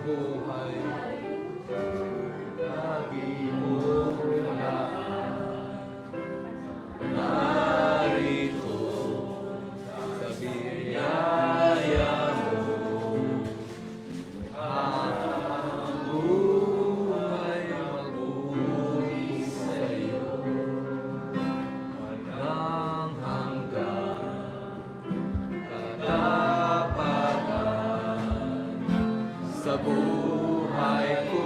buhay, lagi mong narito sa biyaya mo. Ang buhay mabuhay sa'yo, walang hanggan katapatan sa buhay ko.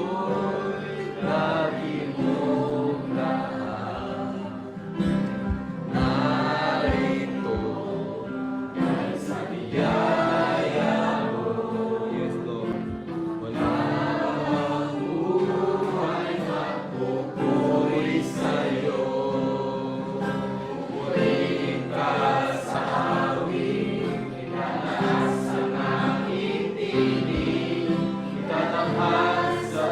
Lagi mong lahat narito sa biyaya mo. Yes, Lord. Walang buhay mapupuri sa'yo. Purihin ka sa awit, itaas ang aking tinig, itatanghal sa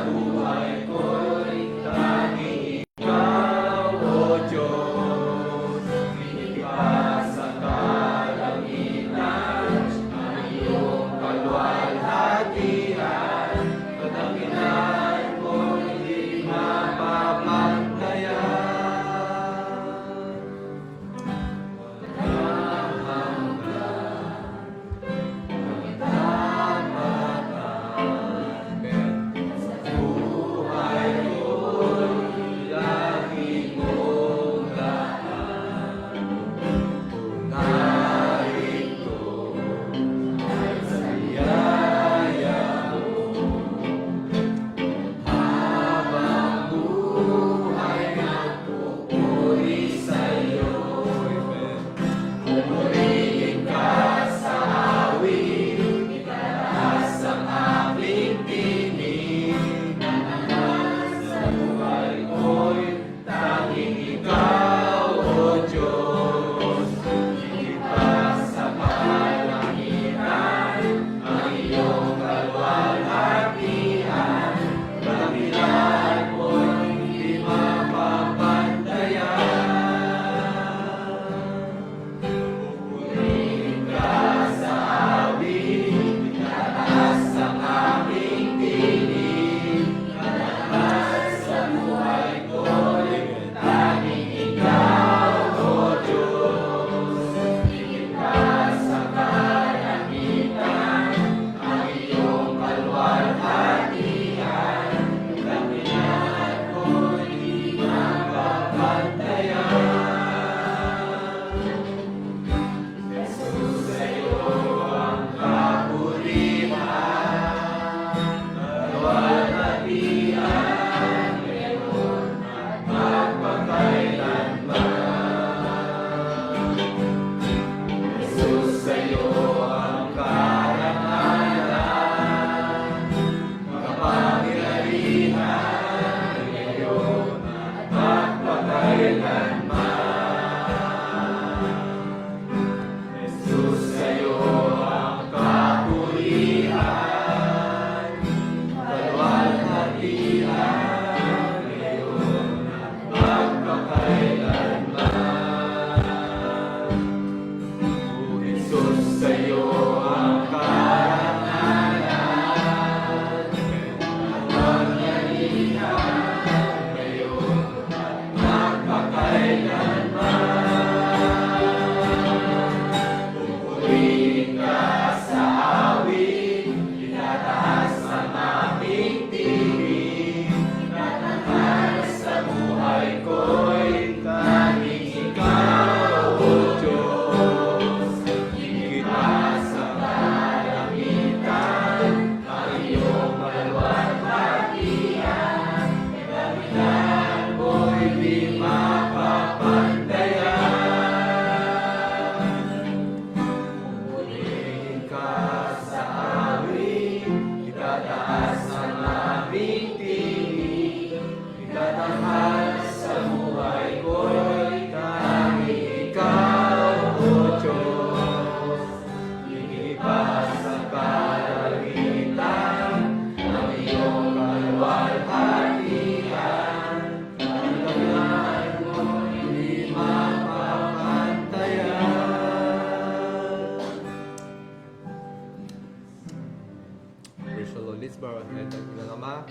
prayer sa Lord. Let's bow our head. Ang Ama,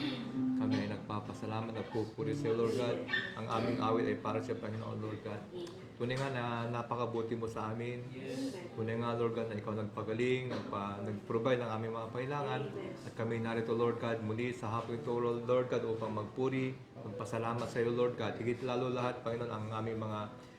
kami ay nagpapasalamat at pupuri sa iyo, Lord God. Ang aming awit ay para sa Panginoon, Lord God. Tunay nga na napakabuti mo sa amin. Tunay nga, Lord God, na ikaw nagpagaling, nag-provide ng aming mga kailangan. At kami narito, Lord God, muli sa hapon ito, Lord God, upang magpuri, magpasalamat sa iyo, Lord God. Higit lalo lahat, Panginoon,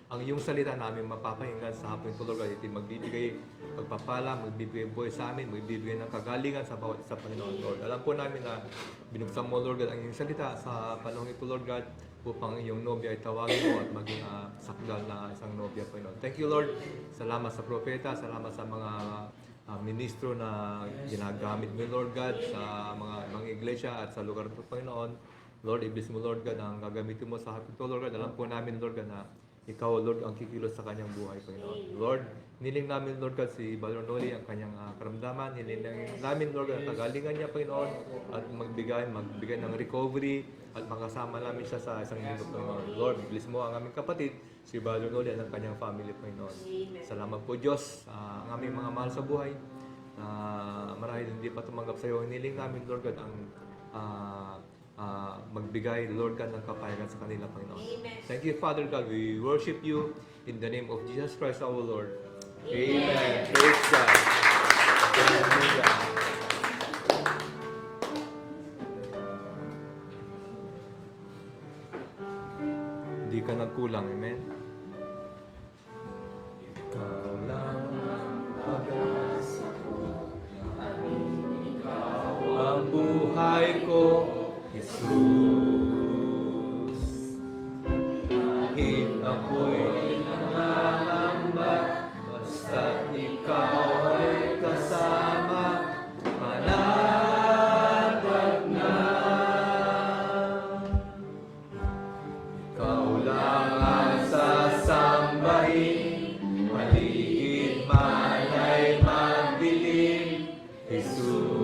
ang iyong salita na aming mapapahinggan sa hapon ito, Lord God, ito magbibigay pagpapala, magbibigay buhay sa amin, magbibigay ng kagalingan sa bawat isa, Panginoon, Lord. Alam po namin na binuksan mo, Lord God, ang iyong salita sa panahon ito, Lord God, upang iyong nobya ay tawagin mo at maging sakdal na isang nobya, Panginoon. Thank you, Lord. Salamat sa propeta, salamat sa mga ministro na ginagamit mo, Lord God, sa mga iglesia at sa lugar ito, Panginoon. Lord, ibig mo, Lord God, ang gagamitin mo sa hapon ito, Lord God. Alam po namin, Lord God, na ikaw, Lord, ang kikilos sa kanyang buhay, Panginoon. Lord, niling namin, Lord God, si Brother Noli, ang kanyang karamdaman. Niling namin, Lord God, ang kagalingan niya, Panginoon, at magbigay ng recovery, at makasama namin siya sa isang minuto, Panginoon. Lord, bless mo ang aming kapatid, si Brother Noli, at ang kanyang family, Panginoon. Salamat po, Diyos, ang aming mga mahal sa buhay. Marahil hindi pa tumanggap sa iyo. Niling namin, Lord God, ang magbigay, Lord God, ng kapayagan sa kanila, Panginoon. Amen. Thank you, Father God. We worship you in the name of Jesus Christ, our Lord. Amen. Praise God. Hallelujah. Hindi ka nagkulang. Amen. Ikaw lang ang pag-asa ko, ikaw ang buhay ko, Jesus. Kahit ako'y nangangamba, basta't ikaw ay kasama, panatag na. Ikaw lang ang sasambahin, paligid man ay magdilim, Jesus.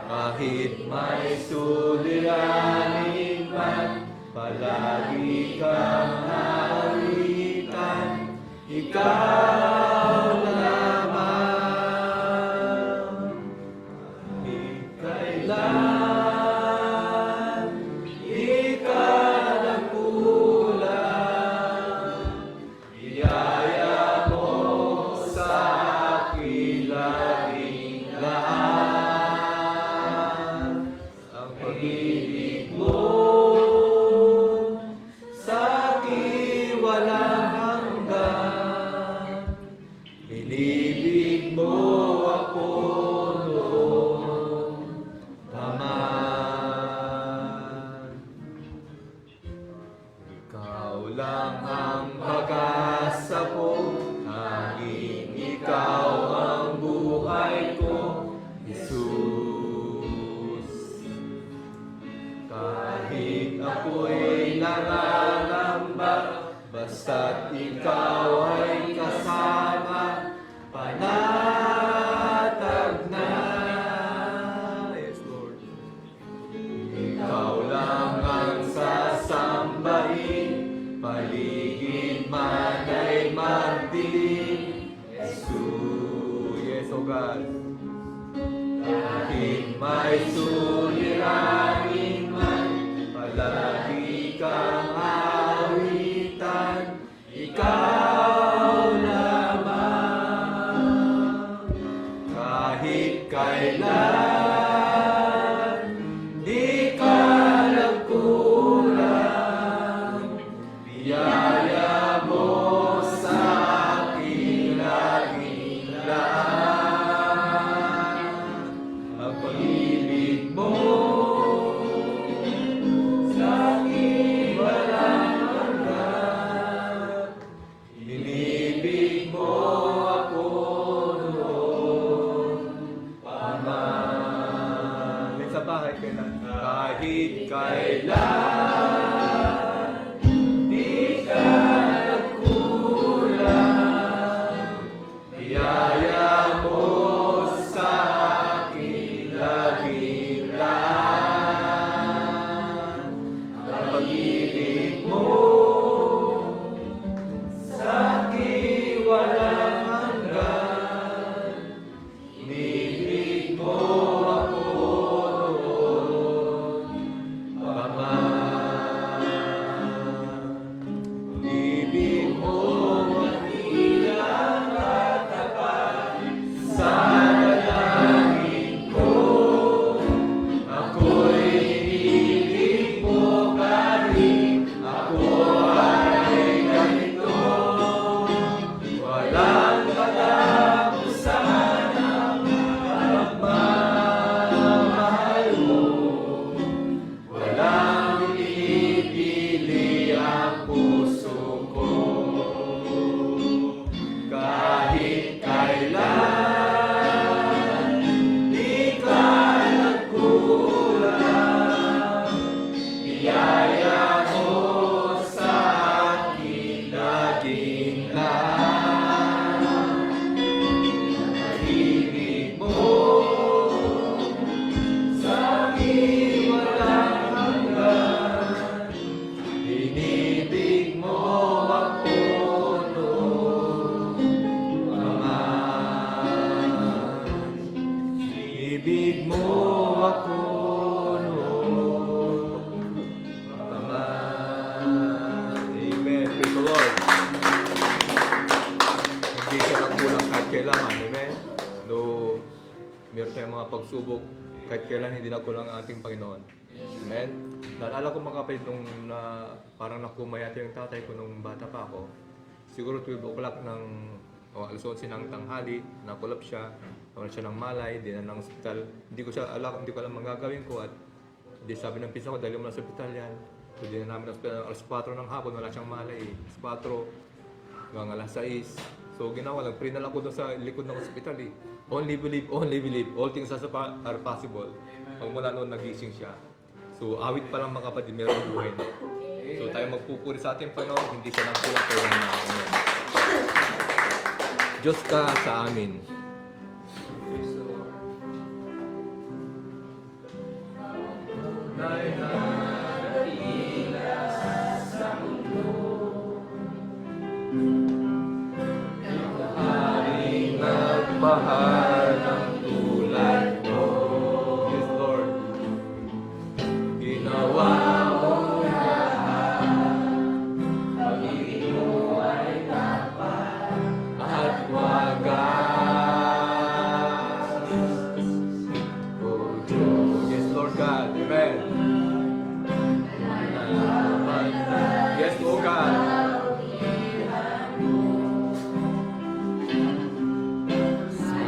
Kahit may suliranin man, palagi kang nawitan, ikaw lamang. Kahit kailan, di ka nagkulang, biyaya mo sa akin laging lahat. Ang pag-ibig mo sa akin walang hanggan. Inibig mo ako noon naman. Ikaw lang ang pag-asa ko, tanging ikaw ang buhay ko, Jesus. Kahit ako'y nangangamba, basta't ikaw ay kasama, panatag na. Yes, Lord. Ikaw lang ang sasambahin, paligid man ay magdilim, Jesus. Yes, oh God. Kahit may suliranin man, palagi kang awitan, ikaw lamang. Kahit kailan, di ka nagkulang, biyaya mo sa akin laging lahat. Ang pag-ibig mo sa akin walang hanggan. Inibig mo ako noon pa man. Sa bahay kailan? Kahit kailan, di ka nagkulang, biyaya mo sa akin laging lahat. Ang pag-ibig mo sa akin walang hanggan. pag-ibig mo ako noon. Ama. Amen. Praise the Lord. Hindi siya nagkulang kahit kailangan. Amen. No, meron tayong mga pagsubok kahit kailan hindi nagkulang ang ating Panginoon. Amen. Naalala ko mga kapatid nung parang nakumayat yung tatay ko nung bata pa ako. Siguro 12 o'clock ng alas 11 ng tanghali, nakulap siya, nawalan siya ng malay, di na ng ospital. Hindi ko alam ang gagawin ko at di sabi ng pinsan ko, dali mo na sa ospital yan. So di na namin ng ospital, alas 4 ng hapon, wala siyang malay eh. Alas 4, hanggang alas 6. So ginawa, nag-prinal ako doon sa likod ng ospital eh. Only believe, all things are possible. Pag mula noon, nagising siya. So awit pa lang mga kapatid, meron buhay na. So tayo magpupuri sa ating Panginoon, hindi siya nagkulang kaya na. Amen. Diyos ka sa amin. Haring nagmahal ng tulad mo. Yes, Lord. Ginawa mo lahat. Pag-ibig mo ay tapat at wagas. Oh Diyos. Yes, Lord God. Amen. Yes, Lord God. Sa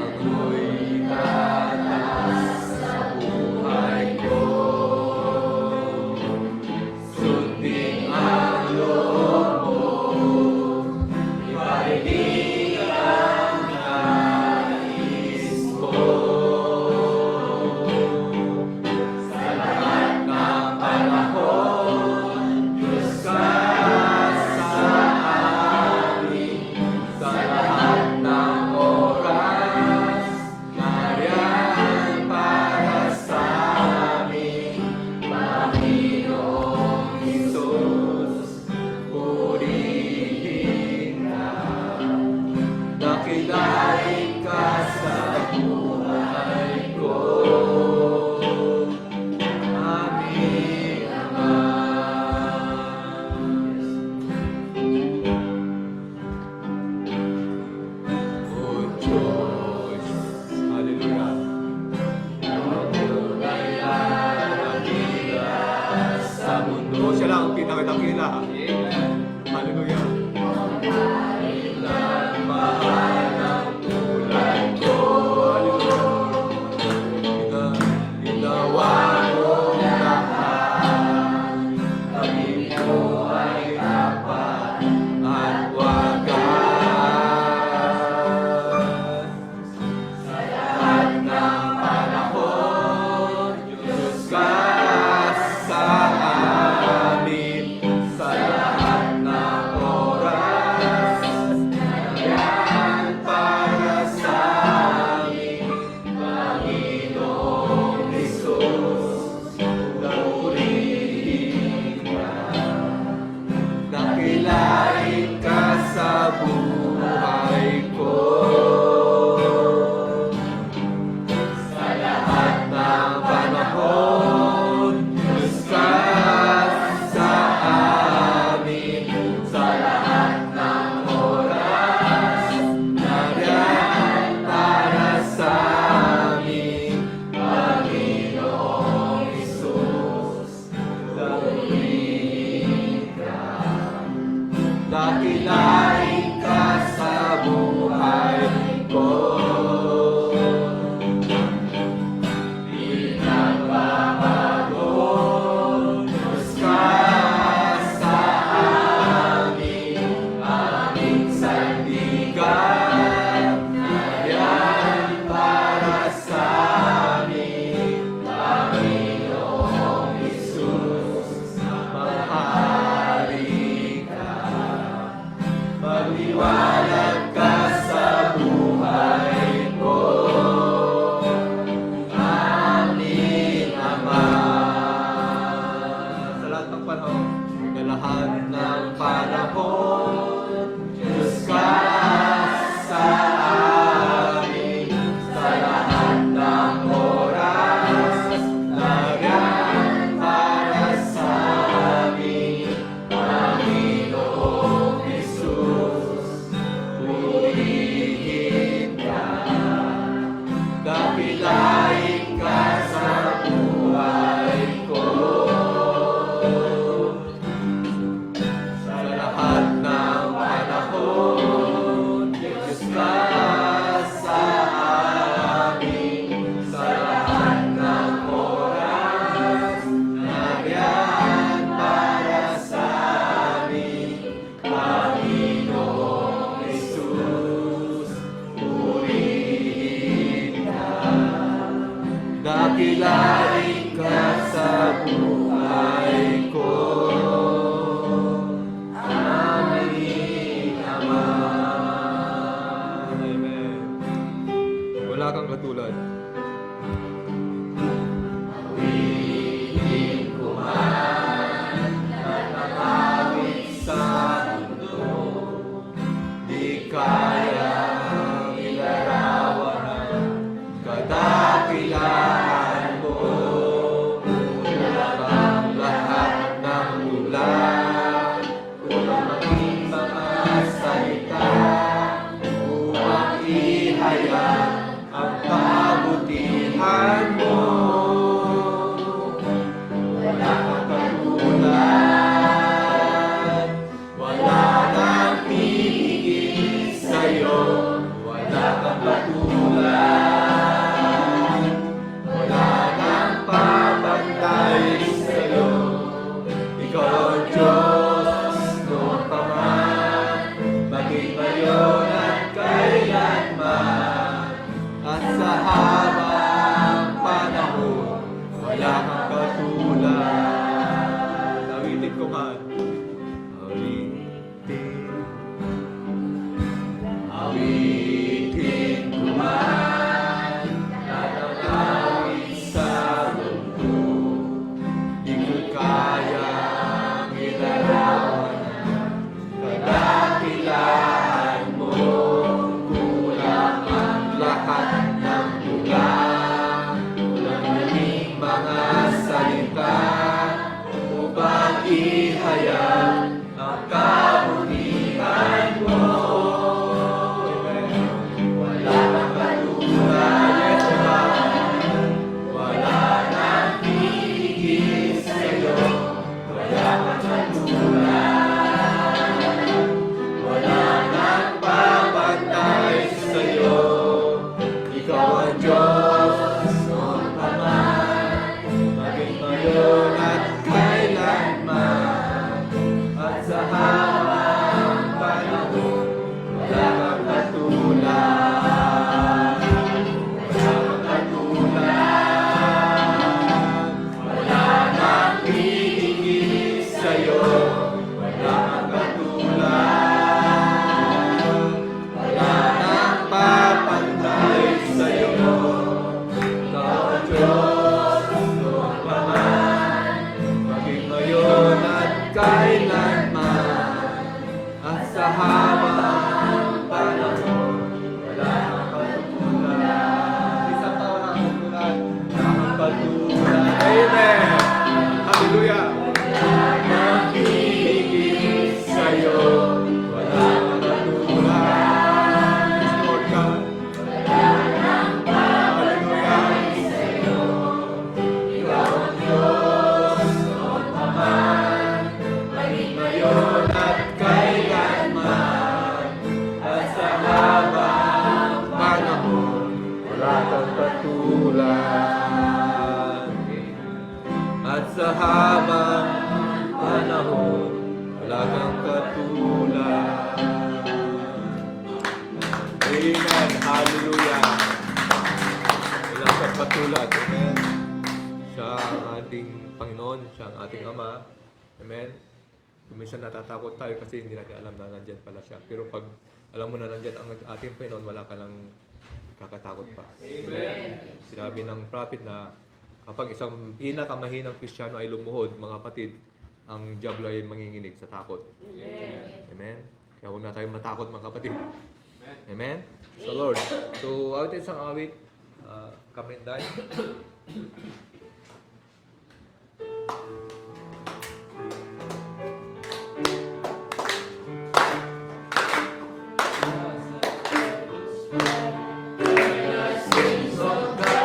Dakilain ka sa buhay ko. Sa lahat ng panahon, Diyos ka sa amin. Sa lahat ng oras, nariyan para sa amin. Panginoong Jesus, purihin ka. Dakilain ka sa buhay ko. Aming Ama. Amen. Wala kang katulad. Awitin ko man at nakawit sa mundo, di kayang ilarawan ang kadakilaan mo. Kulang ang lahat ng ulan, kulang maging mga salita, upang ihayag ang kabutihan mo. Wala kang katulad, wala nang hihigit sa'yo. Wala kang katulad, wala nang papantay sa'yo. Ikaw ang Diyos noon pa man, maging ngayon at kailanman. At sa habang panahon, wala kang katulad. Nawitin ko man. Awitin ko man at ang awit sa mundo, di ko kayang ilarawan ang kadakilaan mo. Kulang ang lahat ng ulan, kulang naging mga salita, upang ihayag ang kabutihan mo. Wala kang katulad, wala nang hihigit sa'yo. Wala kang katulad, wala nang papantay sa'yo. Ikaw ang Diyos noon pa man, maging ngayon at kailanman. At sa habang panahon, wala kang katulad. Wala kang katulad, wala nang hihigit sa'yo. Wala kang katulad, wala nang papantay sa'yo. Ikaw ang Diyos noon pa man, maging ngayon at kailanman. At sa habang panahon, wala kang katulad. Isang taon na ang katulad. Wala kang katulad. Amen. Hallelujah. Nang hihigit sa'yo. Wala kang katulad. Lord God. Papantay sa'yo. Ikaw ang Diyos noon pa man, maging ngayon at kailanman. At sa habang panahon, wala kang katulad. At sa habang panahon, wala kang katulad. Amen. Hallelujah. Wala kang katulad. Amen. Siya ang ating Panginoon. Siya ang ating Ama. Amen. Minsan natatakot tayo kasi hindi natin alam na nandyan pala siya. Pero pag alam mo na nandyan ang ating Panginoon, wala ka lang kakatakot pa. Amen. Sinabi ng prophet na kapag isang pinakamahinang Kristiyano ay lumuhod, mga kapatid, ang diablo ay manginginig sa takot. Amen. Kaya huwag na tayong matakot, mga kapatid. Amen. So Lord, so awitin isang awit, Kaminday. Sins of God.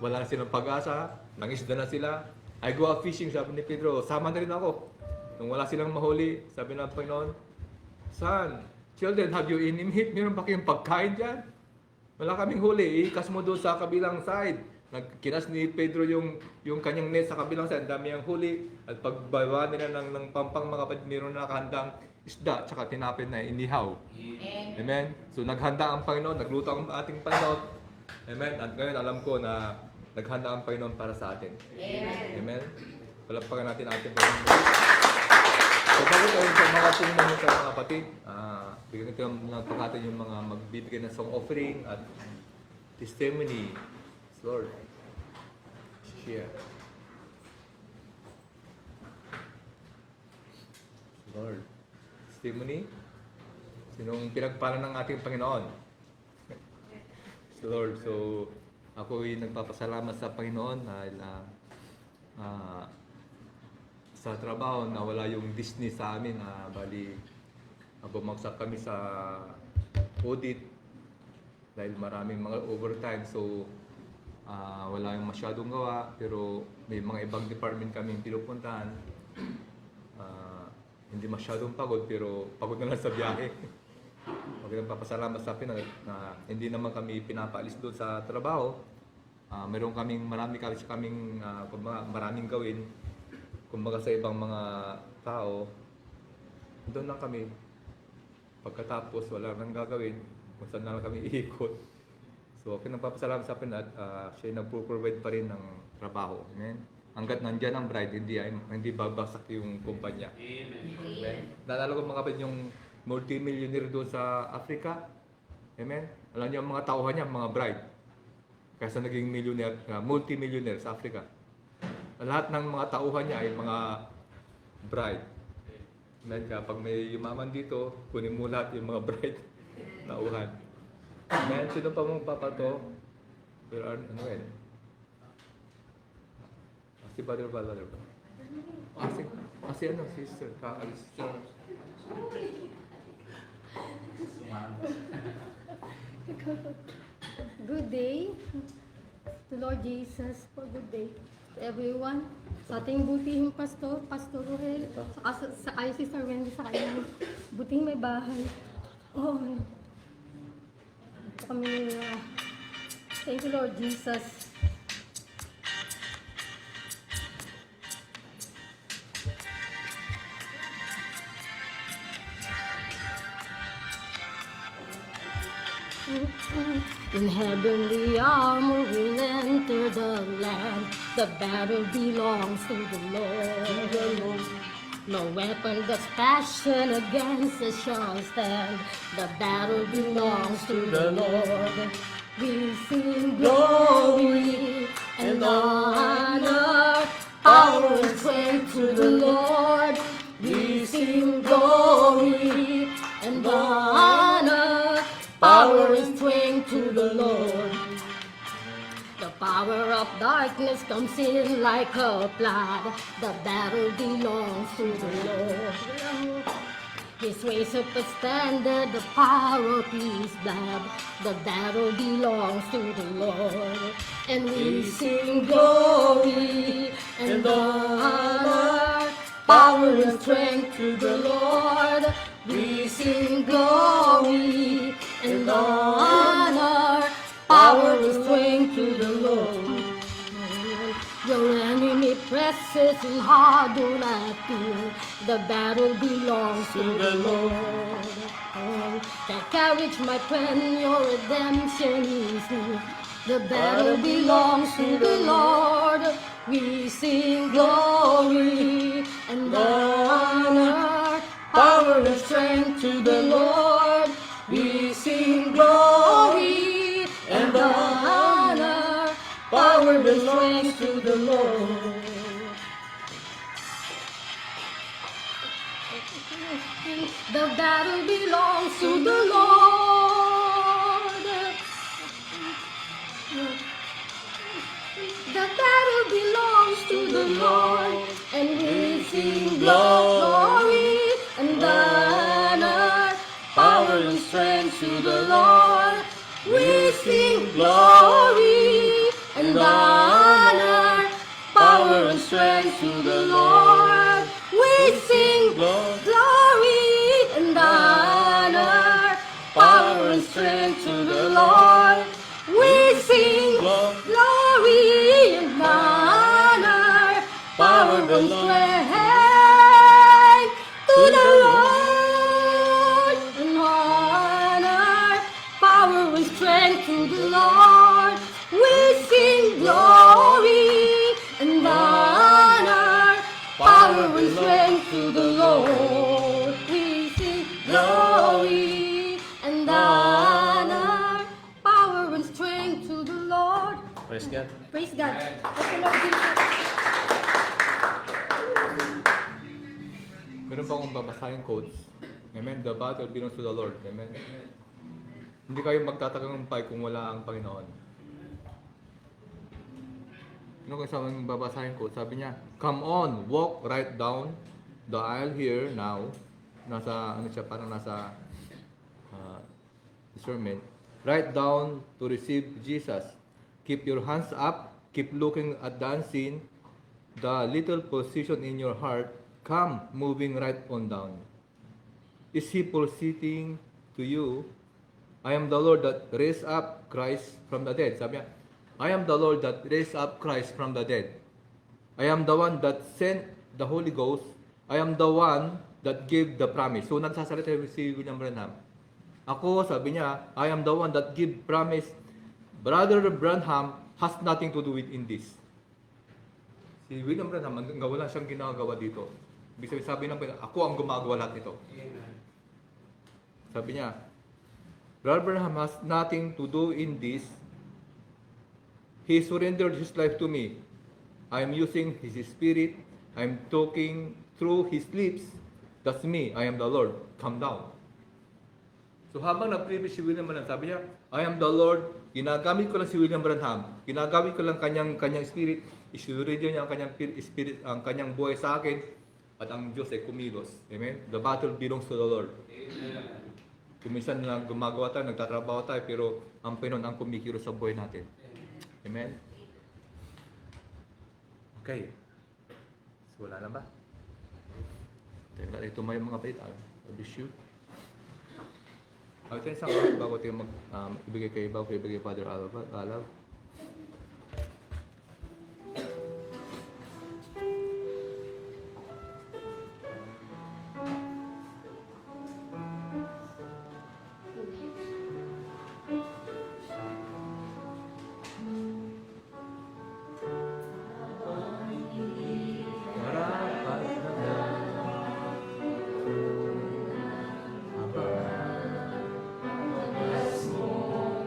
wala na silang pag-asa, nangisda na sila. I go out fishing, sabi ni Pedro, sama na rin ako. Nung wala silang mahuli, sabi ng Panginoon, Son, children, have you any meat? Meron ba kayong pagkain dyan? Wala kaming huli, ikas mo doon sa kabilang side. Nagkinas ni Pedro yung kanyang net sa kabilang side, dami ang huli. At pagbawa nila ng pampang mga kapatid, meron na nakahandang isda, tsaka tinapin na inihaw. Amen? So naghanda ang Panginoon, nagluto ang ating Panginoon. Amen? At ngayon alam ko na naghanda ang Panginoon para sa atin. Amen? Palagpakan natin ang ating Panginoon. So bago tayo sa mga tingnan sa mga kapatid, bigyan natin ng pagkatan yung mga magbibigay ng song offering at testimony. Lord, share. Lord, testimony. Sinong pinagpala ng ating Panginoon? Lord, so ako'y nagpapasalamat sa Panginoon dahil sa trabaho na wala yung Disney sa amin. Bali, bumagsak kami sa audit dahil maraming mga overtime. So, wala yung masyadong gawa. Pero may mga ibang department kaming pinupuntahan. Hindi masyadong pagod, pero pagod na lang sa biyahe. Nagpapasalamat sa akin na hindi naman kami pinapaalis doon sa trabaho. Marami kaming maraming gawin. Kumbaga sa ibang mga tao, doon lang kami. Pagkatapos, wala nang gagawin. Kung saan na lang kami iikot. So, okay, nagpapasalamat sa akin at siya nagpo-provide pa rin ng trabaho. Amen? Hanggat nandyan ang bride, hindi babagsak yung kumpanya. Amen? Naalala ko mga kapatid yung multi-millionaire doon sa Africa. Amen? Alam niyo ang mga tauhan niya, mga bride. Kaya naging millionaire, multi-millionaire sa Africa. Lahat ng mga tauhan niya ay mga bride. Amen? Kaya pag may yumaman dito, kunin mo lahat yung mga bride. Tauhan. Amen? Sino pa mong papato? There are, si Brother Valor ba? Si sister. Sister. Good day to Lord Jesus for good day to everyone. Sa ating butihing Pastor Rohel, sa kayo Sister Wendy, sa kanyang butihing may bahay. Oh, kami, thank you Lord Jesus. In heavenly armor we'll enter the land. The battle belongs to the Lord. No weapon that's fashioned against us shall stand. The battle belongs to the Lord. We sing glory and honor, power and strength to the Lord. We sing glory and honor, power and strength to the Lord. The power of darkness comes in like a flood. The battle belongs to the Lord. His raise up a standard, the power of his blood. The battle belongs to the Lord. And we sing glory and honor, power and strength to the Lord. We sing glory and honor, power and strength to the Lord. Your enemy presses in hard, do not fear. The battle belongs to the Lord. Take courage, my friend, your redemption is near. The battle belongs to the Lord. We sing glory and honor, power and strength to the Lord. We sing glory and honor, power and strength to the Lord. The battle belongs to the Lord. The battle belongs to the Lord, and we sing glory and honor, power and strength to the Lord. We sing glory and honor. strength to the Lord. We sing glory and honor, power and strength to the Lord. We sing glory and honor, power and strength to the Lord. And honor, power and strength to the Lord. We sing glory and honor, power and strength to the Lord. We sing glory and honor, power and strength to the Lord. Praise God. Praise God. Praise the Lord Jesus. Meron pa akong babasahin quotes. Amen. The battle belongs to the Lord. Amen. Hindi kayo magtatagumpay kung wala ang Panginoon. Ano kung isang babasahin ko, sabi niya, come on, walk right down the aisle here now. Nasa, ano siya, parang nasa sermon. Right down to receive Jesus. Keep your hands up. Keep looking at the unseen. The little position in your heart. Come, moving right on down. Is he proceeding to you? I am the Lord that raised up Christ from the dead. Sabi niya, I am the Lord that raised up Christ from the dead. I am the one that sent the Holy Ghost. I am the one that gave the promise. So nagsasalita si William Branham. Ako, sabi niya, I am the one that give promise. Brother Branham has nothing to do with in this. Si William Branham, wala siyang ginagawa dito. Ibig sabihin ng ako ang gumagawa lahat ito. Sabi niya, Brother Branham has nothing to do in this. He surrendered his life to me. I am using his spirit. I am talking through his lips. That's me. I am the Lord. Come down. So habang nag-preach si William Branham, sabi niya, I am the Lord. Ginagamit ko lang si William Branham. Ginagamit ko lang kanyang spirit. Isurrender niya ang kanyang spirit, ang kanyang buhay sa akin. At ang Diyos ay kumilos. Amen? The battle belongs to the Lord. Amen. Kuminsan lang gumagawa tayo, nagtatrabaho tayo, pero ang Panginoon ang kumikilos sa buhay natin. Amen? Okay. So, wala na ba? Ito may mga bait. I'll be sure. Ito yung isang bago tayo ibigay kay Ibaw, ibigay kay Father Alaw.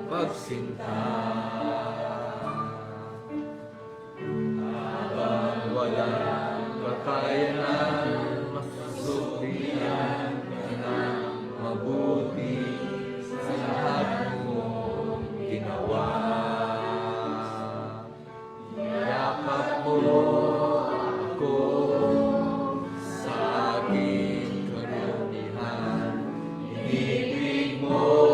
Pagsinta habang walang kakayanan, masuklihan na mabuti sa lahat mong ginawa. Yakap mo ako sa aking karumihan, ibig mo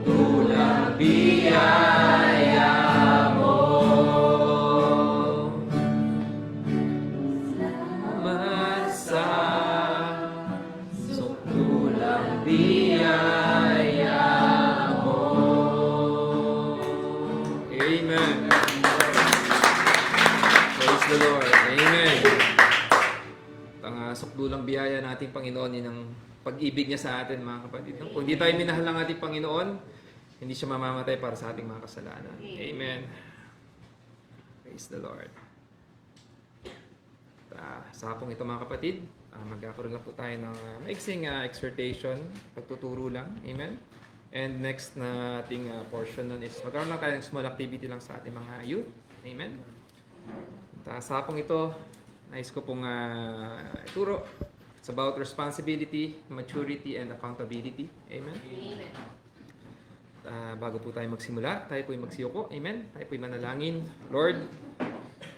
Sukdulang biyaya mo. Salamat sa sukdulang biyaya mo. Amen. Praise the Lord. Amen. Ang sukdulang biyaya nating Panginoon, yun ang pag-ibig niya sa atin, mga kapatid. Kung hindi tayo minahal ng ating Panginoon, hindi siya mamamatay para sa ating mga kasalanan. Amen. Praise the Lord. Sa hapong ito, mga kapatid, magkakaroon lang po tayo ng maiksing exhortation, pagtuturo lang. Amen. And next na ating portion nun is magkaroon lang tayo ng small activity lang sa ating mga youth. Amen. Sa hapong ito, nais ko pong ituro. It's about responsibility, maturity, and accountability. Amen. Bago po tayo magsimula, tayo po'y magsiyoko. Amen. Tayo po'y manalangin. Lord,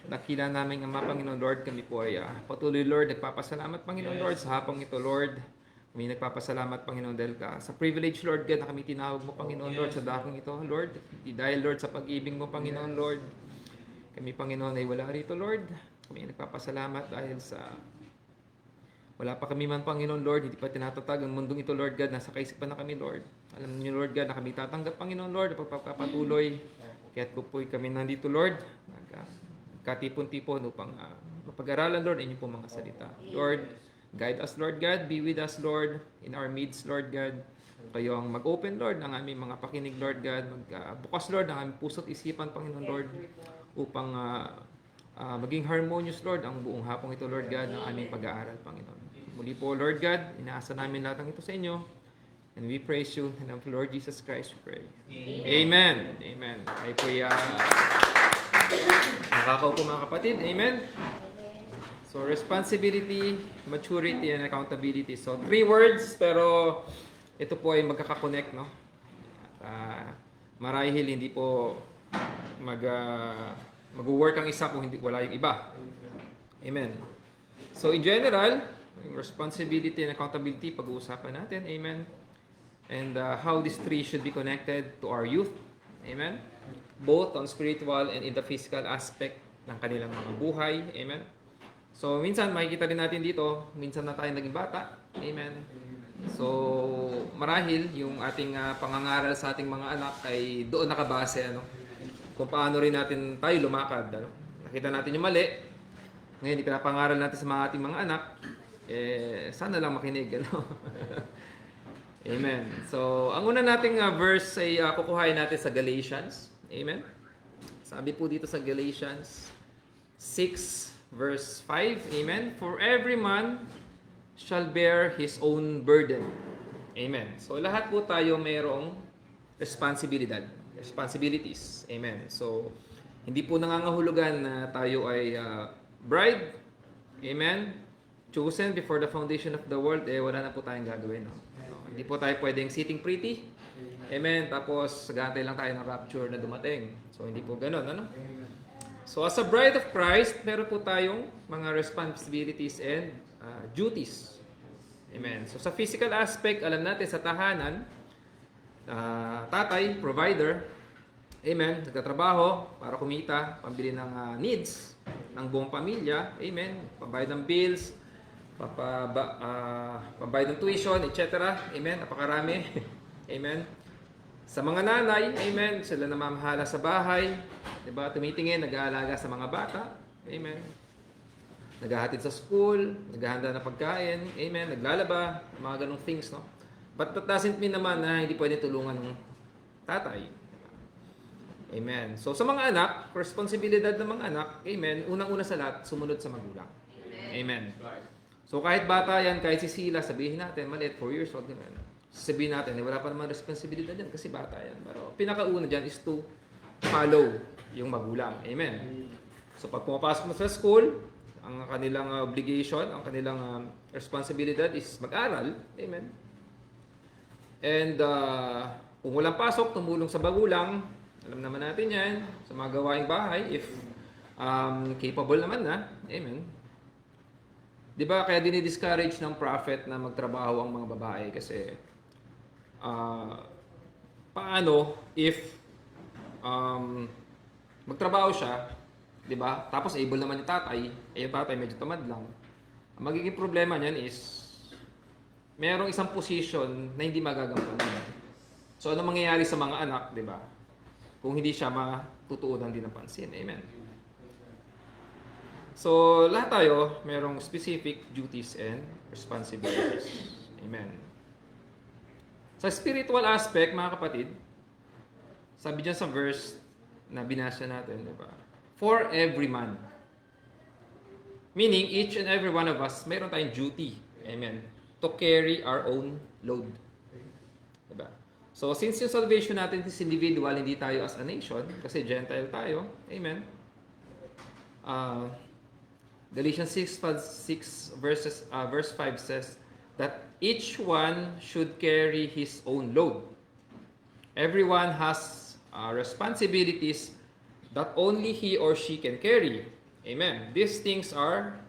nakila namin ang mga Panginoon, Lord, kami po ay patuloy, Lord, nagpapasalamat, Panginoon, Lord, sa hapong ito, Lord. Kami nagpapasalamat, Panginoon, dahil sa privilege, Lord, God, na kami tinawag mo, Panginoon, Lord, sa dakong ito, Lord. Dahil, Lord, sa pag-ibig mo, Panginoon, Lord. Kami, Panginoon, ay wala rito, Lord. Kami nagpapasalamat dahil sa wala pa kami man, Panginoon, Lord, hindi pa tinatatag ang mundong ito, Lord God, nasa kaisipan na kami, Lord. Alam niyo, Lord God, na kami tatanggap, Panginoon, Lord, pagpapatuloy. Kaya't po kami nandito, Lord, katipon-tipon upang mapag-aralan, Lord, inyo po mga salita. Lord, guide us, Lord God, be with us, Lord, in our midst, Lord God. Kayo ang mag-open, Lord, ng aming mga pakinig, Lord God, magbukas, Lord, ng aming puso't isipan, Panginoon, Lord, upang maging harmonious, Lord, ang buong hapong ito, Lord God, ng aming pag-aaral, Panginoon. Muli po, Lord God, inaasa namin lahat ng ito sa inyo. And we praise you. In the name of Lord Jesus Christ, we pray. Amen. Amen. Ay po nakakaupo, mga kapatid. Amen. So, responsibility, maturity, and accountability. So, 3 words, pero ito po ay magkakakonect, no? Marahil hindi po mag-work ang isa kung hindi wala yung iba. Amen. So, in general, yung responsibility and accountability, pag-uusapan natin. Amen. And how these 3 should be connected to our youth. Amen. Both on spiritual and in the physical aspect ng kanilang mga buhay. Amen. So, minsan, makikita rin natin dito, minsan na tayo naging bata. Amen. So, marahil, yung ating pangangaral sa ating mga anak ay doon nakabase, ano? Kung paano rin natin tayo lumakad. Ano? Nakita natin yung mali. Ngayon, ipinapangaral natin sa mga ating mga anak. Sana lang makinig. Ano? Amen. So, ang una nating verse ay kukuhain natin sa Galatians. Amen. Sabi po dito sa Galatians 6 verse 5. Amen. For every man shall bear his own burden. Amen. So, lahat po tayo mayroong responsibilities. Amen. So, hindi po nangangahulugan na tayo ay bride. Amen. Chosen before the foundation of the world, wala na po tayong gagawin. No? Hindi po tayo pwedeng sitting pretty. Amen. Tapos, gantay lang tayo ng rapture na dumating. So, hindi po ganun. Ano? So, as a bride of Christ, meron po tayong mga responsibilities and duties. Amen. So, sa physical aspect, alam natin sa tahanan, tatay, provider, amen, nagtatrabaho para kumita, pambili ng needs ng buong pamilya, amen, pambayad ng bills, pambayad ng tuition, etc. Amen, napakarami. Amen. Sa mga nanay, amen, sila namamahala sa bahay, diba, tumitingin, nag-aalaga sa mga bata, amen. Naghahatid sa school, naghahanda ng pagkain, amen, naglalaba, mga ganong things, no? But that doesn't mean naman na hindi pwede tulungan ng tatay. Amen. So, sa mga anak, responsibilidad ng mga anak, amen, unang-una sa lahat, sumunod sa magulang. Amen. So, kahit bata yan, kahit si Sila, sabihin natin, maliit, 4 years old, naman. Sabihin natin, wala pa naman responsibilidad yan kasi bata yan. Pero pinakauna dyan is to follow yung magulang. Amen. So, pag pumapasok mo sa school, ang kanilang obligation, ang kanilang responsibilidad is mag-aral. Amen. And kung walang pasok, tumulong sa magulang. Alam naman natin yan, sa mga gawaing bahay, if capable naman na. Amen. Diba, kaya dinidiscourage ng prophet na magtrabaho ang mga babae kasi paano ano, if magtrabaho siya, 'di ba? Tapos able naman yung tatay, yung tatay medyo tamad lang. Ang magiging problema niyan is merong isang position na hindi magagampanan. So ano mangyayari sa mga anak, 'di ba? Kung hindi siya matutuunan din ng pansin. Amen. So lahat tayo merong specific duties and responsibilities. Amen. Sa spiritual aspect, mga kapatid, sabi diyan sa verse na binasa natin, 'di ba? For every man. Meaning, each and every one of us, mayroon tayong duty. Amen. To carry our own load. Diba? So, since yung salvation natin is individual, hindi tayo as a nation, kasi Gentile tayo. Amen. Galatians 6 verse 5 says that each one should carry his own load. Everyone has responsibilities that only he or she can carry. Amen. These things are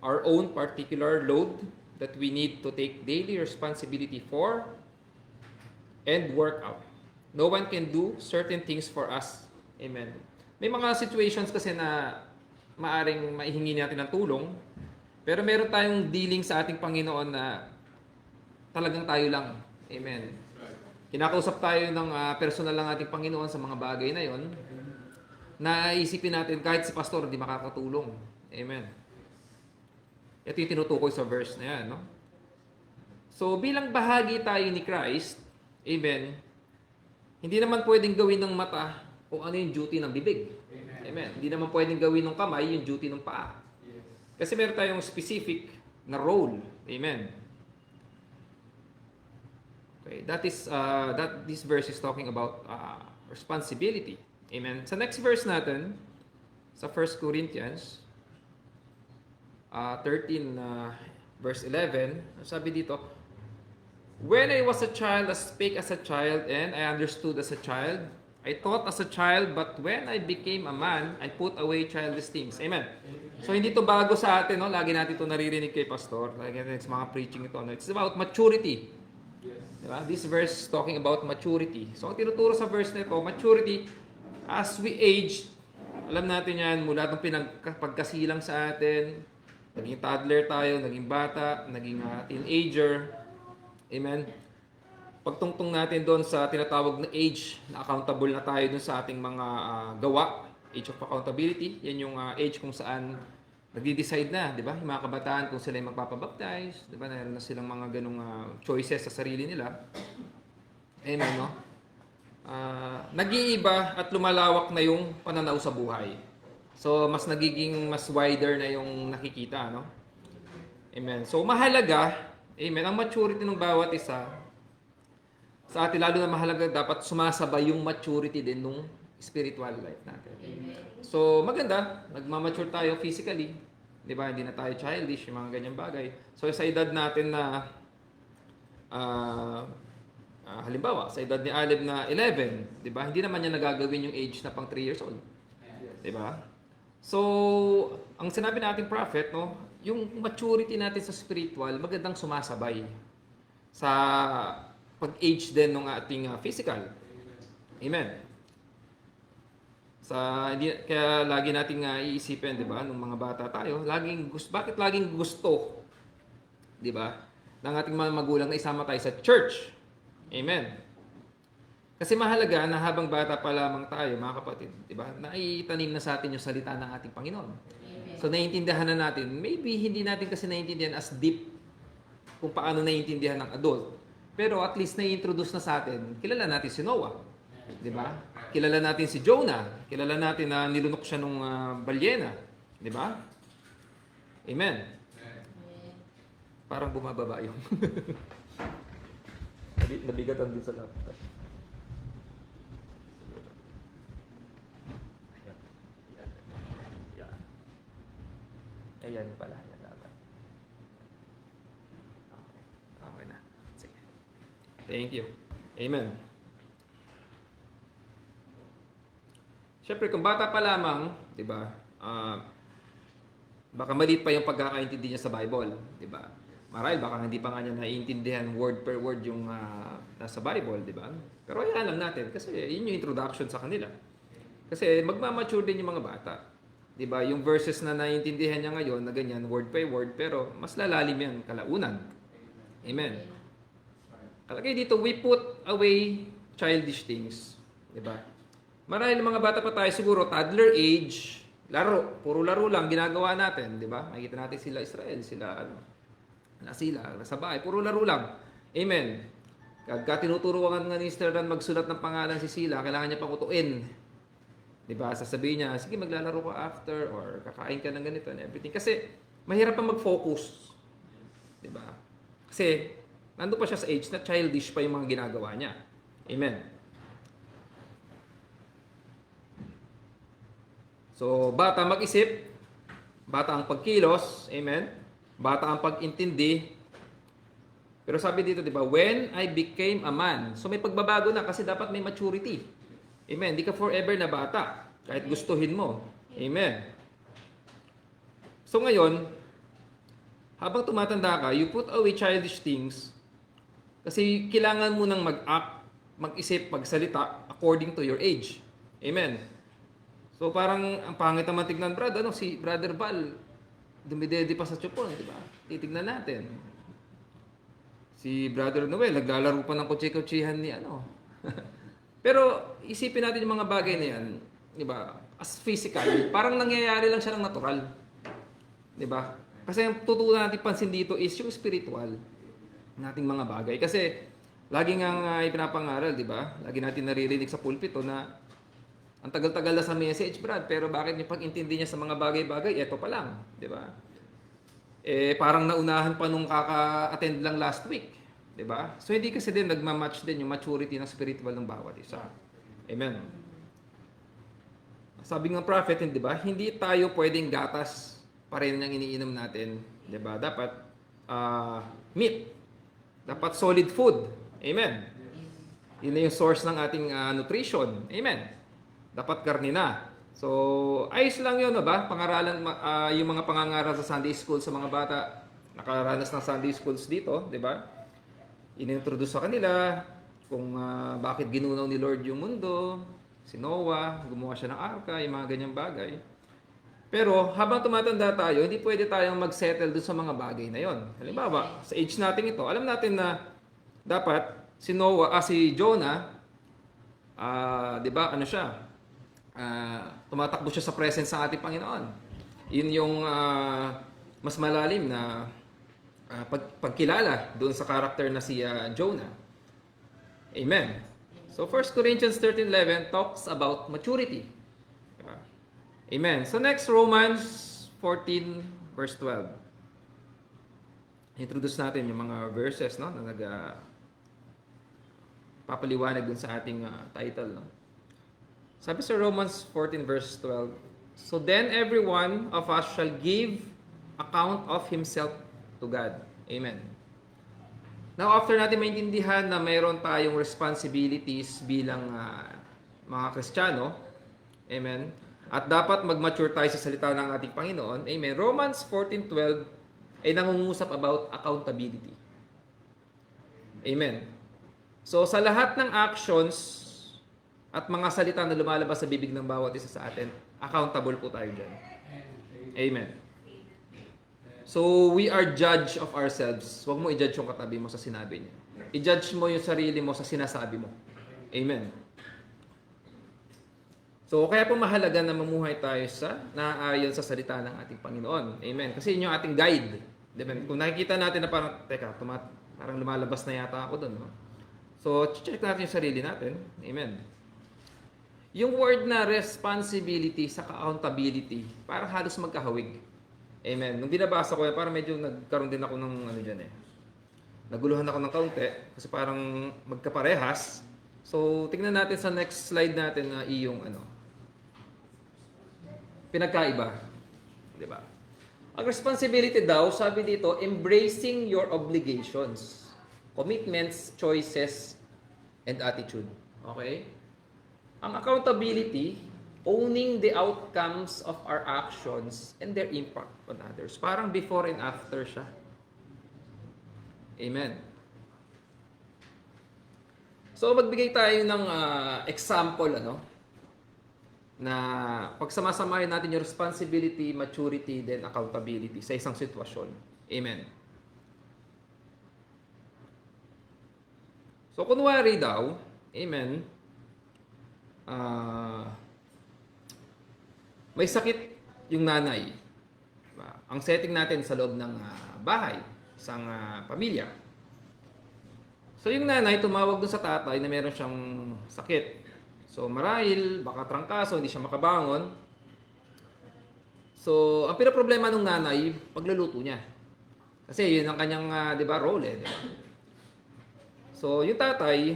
our own particular load that we need to take daily responsibility for and work out. No one can do certain things for us. Amen. May mga situations kasi na maaring maihingi natin ng tulong, pero meron tayong dealing sa ating Panginoon na talagang tayo lang. Amen. Kinakausap tayo ng personal lang ating Panginoon sa mga bagay na yon, na isipin natin kahit si pastor hindi makakatulong. Amen. Ito yung tinutukoy sa verse na yan, no? So, bilang bahagi tayo ni Christ, amen, hindi naman pwedeng gawin ng mata kung ano yung duty ng bibig. Amen. Hindi naman pwedeng gawin ng kamay yung duty ng paa. Kasi meron tayong specific na role. Amen. Okay, this verse is talking about responsibility. Amen. Sa next verse natin, sa 1 Corinthians 13 verse 11, sabi dito, when I was a child, I spake as a child, and I understood as a child. I thought as a child, but when I became a man, I put away childish things. Amen. So hindi to bago sa atin, no? Lagi natin ito naririnig kay pastor. Lagi natin sa mga preaching ito. No? It's about maturity. Diba? This verse is talking about maturity. So ang tinuturo sa verse na ito, maturity, as we age, alam natin yan, mula itong pagkasilang sa atin, naging toddler tayo, naging bata, naging teenager. Amen. Pagtungtong natin doon sa tinatawag na age, na accountable na tayo doon sa ating mga gawa, age of accountability, yan yung age kung saan nagde-decide na, di ba? Yung mga kabataan kung sila yung magpapabaptize, di ba? Meron na silang mga ganung choices sa sarili nila. Amen, no? Nag-iiba at lumalawak na yung pananaw sa buhay. So, mas wider na yung nakikita, no? Amen. So, mahalaga, amen, ang maturity ng bawat isa, sa atin lalo na mahalaga, dapat sumasabay yung maturity din nung spiritual life natin. So, maganda, nagmamature tayo physically, di ba? Hindi na tayo childish, yung mga ganyang bagay. So, sa edad natin na halimbawa, sa edad ni Aleb na 11, di ba? Hindi naman niya nagagawin yung age na pang 3 years old. Di ba? So, ang sinabi nating prophet, no, yung maturity natin sa spiritual, magandang sumasabay sa pag-age din ng ating physical. Amen. Kaya lagi nating iisipin, di ba, nung mga bata tayo, bakit laging gusto, di ba, ng ating mga magulang na isama tayo sa church? Amen. Kasi mahalaga na habang bata pa lamang tayo, mga kapatid, di ba, naitanim na sa atin yung salita ng ating Panginoon. Amen. So, naiintindihan na natin. Maybe hindi natin kasi naiintindihan as deep kung paano naiintindihan ng adult. Pero at least nai-introduce na sa atin, kilala natin si Noah. Di ba? Kilala natin si Jonah. Kilala natin na nilunok siya nung balyena. Di ba? Amen. Parang bumababa yung nabigatan din sa laptop. Ayan pala. Okay na. Sige. Thank you. Amen. Siyempre, kung bata pa lamang, di ba, baka maliit pa yung pagkakaintindi niya sa Bible, di ba? Marahil baka hindi pa nga niya naiintindihan word per word yung nasa Bible, di ba? Pero hayaan lang natin kasi yun yung introduction sa kanila. Kasi magmamature din yung mga bata. Di ba? Yung verses na naiintindihan niya ngayon na ganyan, word by word, pero mas lalalim yan, kalaunan. Amen. Kalagay dito, we put away childish things. Di ba? Marahil mga bata pa tayo siguro, toddler age, laro, puro laro lang ginagawa natin, di ba? Makikita natin sila Israel, sila nasa bahay, puro laro lang. Amen. Pagka tinuturuan nga ni Sister Ran magsulat ng pangalan si Sila, kailangan niya pang utuin. Di ba? Sasabihin niya, sige maglalaro ka after or kakain ka ng ganito and everything. Kasi mahirap pa mag-focus. Di ba? Kasi nandun pa siya sa age na childish pa yung mga ginagawa niya. Amen. So, bata mag-isip, bata ang pagkilos, amen. Bata ang pag-intindi. Pero sabi dito, di ba, when I became a man. So may pagbabago na kasi dapat may maturity. Amen. Hindi ka forever na bata. Kahit gustuhin mo. Amen. So ngayon, habang tumatanda ka, you put away childish things kasi kailangan mo nang mag-act, mag-isip, magsalita according to your age. Amen. So parang ang pangit naman tignan, Brad, si Brother Val, dumidede pa sa tsupon, di ba? Titignan natin. Si Brother Noel, naglalaro pa ng kutsi-kutsihan ni Pero isipin natin yung mga bagay na yan, di ba? As physical, parang nangyayari lang siya ng natural. Di ba? Kasi ang tutunan natin pansin dito is yung spiritual nating mga bagay. Kasi lagi nga ipinapangaral, di ba? Lagi natin naririnig sa pulpito na ang tagal-tagal na sa message, Brad, pero bakit yung pag-intindi niya sa mga bagay-bagay, eto pa lang, di ba? Parang naunahan pa nung kaka-attend lang last week, di ba? So, hindi kasi din nagmamatch din yung maturity ng spiritual ng bawat isa. Amen. Sabi ng prophet, di ba? Hindi tayo pwedeng gatas pa rin ang iniinom natin, di ba? Dapat meat. Dapat solid food. Amen. Yun na yung source ng ating nutrition. Amen. Dapat karne na. So, ayos lang yun, ba? Pangaralan, yung mga pangangaral sa Sunday School sa mga bata, nakaranas ng Sunday Schools dito, di ba? Inintroduce sa kanila kung bakit ginunaw ni Lord yung mundo, si Noah, gumawa siya ng arka, yung mga ganyang bagay. Pero, habang tumatanda tayo, hindi pwede tayong mag-settle dun sa mga bagay na yon. Halimbawa, sa age natin ito, alam natin na dapat si Jonah, di ba, tumatakbo siya sa presence ng ating Panginoon. Yun yung mas malalim na pagkilala doon sa karakter na si Jonah. Amen. So 1 Corinthians 13:11 talks about maturity. Diba? Amen. So next, Romans 14 verse 12. Introduce natin yung mga verses na papaliwanag dun sa ating title. Sabi sa Romans 14 verse 12, so then every one of us shall give account of himself to God. Amen. Now, after natin maintindihan na mayroon tayong responsibilities bilang mga Kristiyano, amen, at dapat mag-mature tayo sa salita ng ating Panginoon, amen, Romans 14:12 ay nangungusap about accountability. Amen. So, sa lahat ng actions at mga salita na lumalabas sa bibig ng bawat isa sa atin, accountable po tayo dyan. Amen. So, we are judge of ourselves. Huwag mo i-judge yung katabi mo sa sinabi niya. I-judge mo yung sarili mo sa sinasabi mo. Amen. So, kaya po mahalaga na mamuhay tayo sa naayon sa salita ng ating Panginoon. Amen. Kasi yun yung ating guide. Amen. Kung nakikita natin na parang, parang lumalabas na yata ako doon. No? So, check natin yung sarili natin. Amen. Yung word na responsibility sa accountability, parang halos magkahawig. Amen. Nung binabasa ko, parang medyo nagkaroon din ako ng naguluhan ako ng kaunti kasi parang magkaparehas. So, tingnan natin sa next slide natin na iyong pinagkaiba. Diba? Ang responsibility daw, sabi dito, embracing your obligations, commitments, choices, and attitude. Okay? Ang accountability, owning the outcomes of our actions and their impact on others. Parang before and after siya. Amen. So magbigay tayo ng example na pagsamasamahin natin yung responsibility, maturity, then accountability sa isang sitwasyon. Amen. So kunwari daw, amen, may sakit yung nanay. Diba? Ang setting natin sa loob ng bahay, isang pamilya. So yung nanay tumawag dun sa tatay na meron siyang sakit. So marahil, baka trangkaso, hindi siya makabangon. So ang pinaproblema ng nanay, pagluluto niya. Kasi yun ang kanyang, di ba, role. Diba? So yung tatay,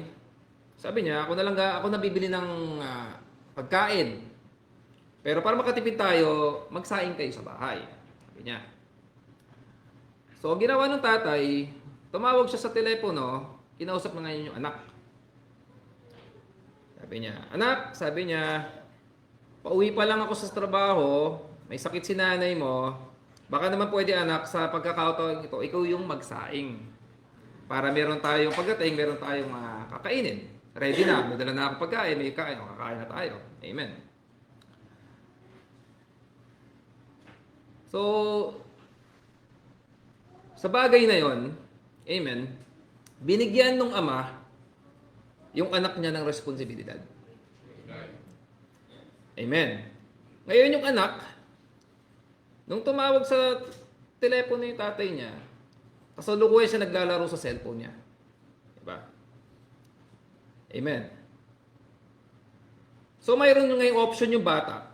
sabi niya, ako na bibili ng pagkain. Pero para makatipid tayo, magsaing kayo sa bahay. Sabi niya. So ginawa ng tatay, tumawag siya sa telepono, kinausap na ngayon yung anak. Sabi niya, pauwi pa lang ako sa trabaho, may sakit si nanay mo, baka naman pwede anak, sa pagkakataon ito, ikaw yung magsaing. Para meron tayong pagdating, meron tayong kakainin. Ready na, may dala na ako pagkain, may kain, kakain na tayo. Amen. So, sa bagay na yon, amen, binigyan ng ama yung anak niya ng responsibilidad. Amen. Ngayon yung anak, nung tumawag sa telepono yung tatay niya, kasalukuyan siya naglalaro sa cellphone niya. Diba? Amen. So mayroon ngayong option yung bata.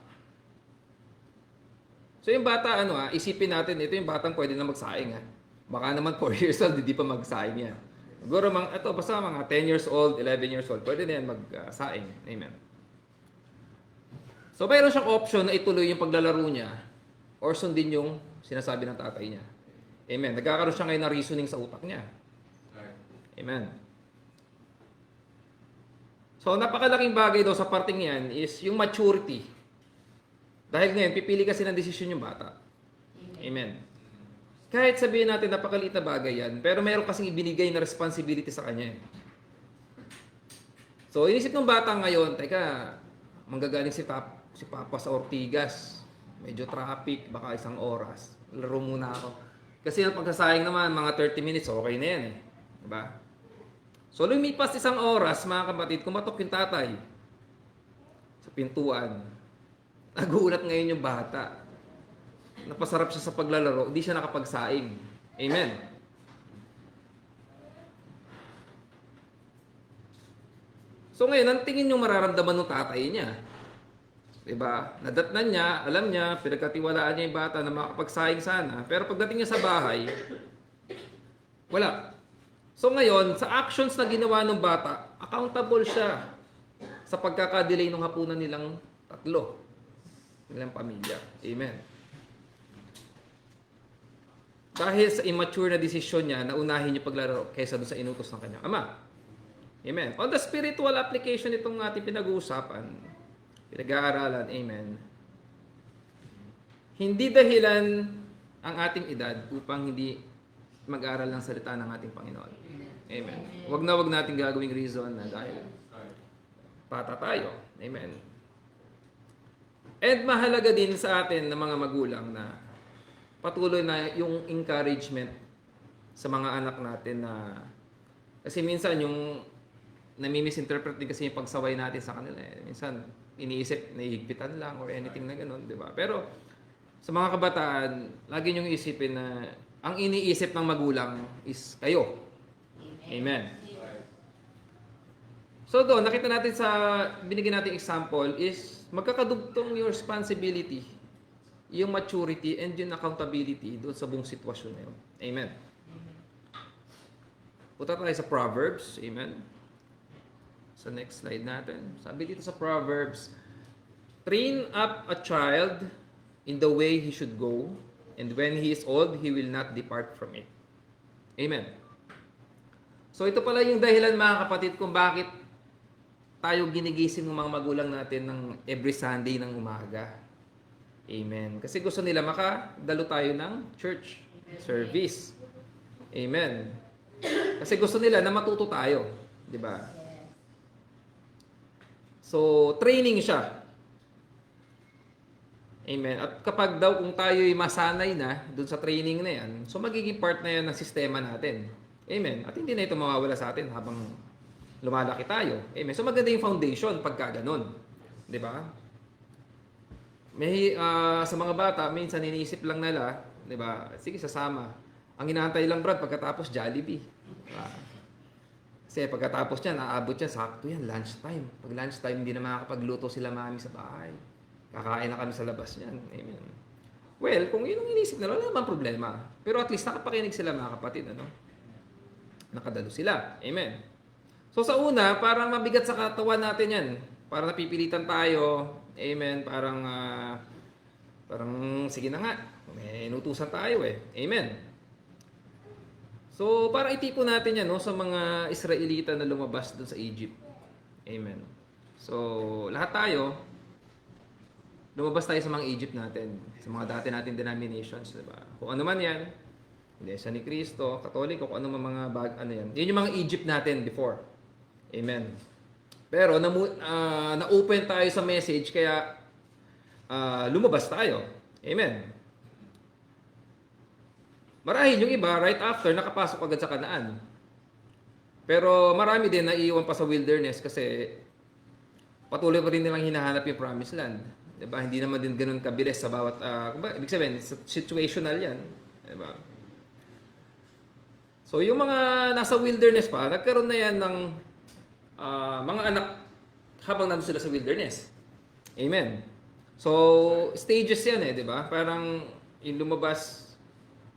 So yung bata, isipin natin, ito yung batang pwede na magsaing. Baka naman 4 years old, hindi pa magsaing yan. Siguro, basta mga 10 years old, 11 years old, pwede na yan magsaing. Amen. So, mayroon siyang option na ituloy yung paglalaro niya or sundin yung sinasabi ng tatay niya. Amen. Nagkakaroon siya ngayon ng reasoning sa utak niya. Amen. So, napakalaking bagay daw sa parting yan is yung maturity. Dahil ngayon, pipili kasi ng desisyon yung bata. Amen. Kahit sabihin natin napakaliit na bagay yan, pero meron kasing ibinigay na responsibility sa kanya. So, inisip ng bata ngayon, teka, manggagaling si Papa sa Ortigas. Medyo traffic, baka 1 oras. Laro muna ako. Kasi ang pagsasayang naman, mga 30 minutes, okay na yan . Diba? So, lumipas 1 oras, mga kapatid, kumatok yung tatay sa pintuan. Nagulat ngayon yung bata. Napasarap siya sa paglalaro, hindi siya nakapagsaing. Amen. So ngayon, ang tingin yung mararamdaman ng tatay niya. Diba? Nadatnan niya, alam niya, pinagkatiwalaan niya yung bata na makapagsaing sana. Pero pagdating niya sa bahay, wala. So ngayon, sa actions na ginawa ng bata, accountable siya sa pagkakadelay ng hapunan nilang tatlo. Nilang pamilya. Amen. Dahil sa immature na desisyon niya, naunahin niya paglalaro kaysa doon sa inutos ng kanyang ama. Amen. On the spiritual application itong ating pinag-uusapan, pinag-aaralan, amen. Hindi dahilan ang ating edad upang hindi mag-aral ng salita ng ating Panginoon. Amen. Wag nating gagawing reason na dahil bata tayo. Amen. And mahalaga din sa atin ng mga magulang na patuloy na yung encouragement sa mga anak natin na kasi minsan yung nami-misinterpret din kasi yung pagsaway natin sa kanila. Minsan iniisip nahihigpitan lang or anything na gano'n, di ba? Pero sa mga kabataan, lagi niyong isipin na ang iniisip ng magulang is kayo. Amen. So doon, nakita natin sa binigyan nating example is magkakadugtong yung responsibility, yung maturity, and yung accountability doon sa buong sitwasyon na yun. Amen. Punta tayo sa Proverbs. Amen. Sa next slide natin. Sabi dito sa Proverbs, train up a child in the way he should go, and when he is old, he will not depart from it. Amen. So ito pala yung dahilan, mga kapatid, kung bakit tayo ginigising ng mga magulang natin ng every Sunday ng umaga. Amen. Kasi gusto nila makadalo tayo ng church service. Amen. Kasi gusto nila na matuto tayo. Di ba? So, training siya. Amen. At kapag daw kung tayo'y masanay na dun sa training na yan, so magiging part na yan ng sistema natin. Amen. At hindi na ito mawawala sa atin habang lumalaki tayo. Amen. So maganda yung foundation pagka ganun. Di ba? May, sa mga bata, minsan iniisip lang nila, di ba? Sige, sasama. Ang inaantay lang, Brad, pagkatapos Jollibee. Diba? Kasi pagkatapos niyan, aabot yan, sakto yan, lunchtime. Pag lunchtime, hindi na makakapagluto sila mami sa bahay. Kakain na kami sa labas niyan. Amen. Well, kung yun ang inisip nila, wala naman problema. Pero at least nakapakinig sila mga kapatid, ano? Nakadalo sila. Amen. So sa una, parang mabigat sa katawan natin yan. Parang napipilitan tayo. Amen. Parang sige na nga. May inutusan tayo eh. Amen. So, parang itipon natin yan no, sa mga Israelita na lumabas doon sa Egypt. Amen. So, lahat tayo, lumabas tayo sa mga Egypt natin, sa mga dati natin denominations, diba? Kung ano man yan, Iglesia ni Cristo, Katoliko, kung ano man mga ano yan. Yun yung mga Egypt natin before. Amen. Pero, na-open tayo sa message, kaya lumabas tayo. Amen. Marahil yung iba, right after, nakapasok agad sa Kanaan. Pero marami din na iiwan pa sa wilderness kasi patuloy pa rin nilang hinahanap yung promised land. Diba? Hindi naman din ganun kabilis sa bawat, ibig sabihin, situational yan. Diba? So yung mga nasa wilderness pa, nagkaroon na yan ng mga anak habang nandun sila sa wilderness. Amen. So, stages yan eh, di ba? Parang yung lumabas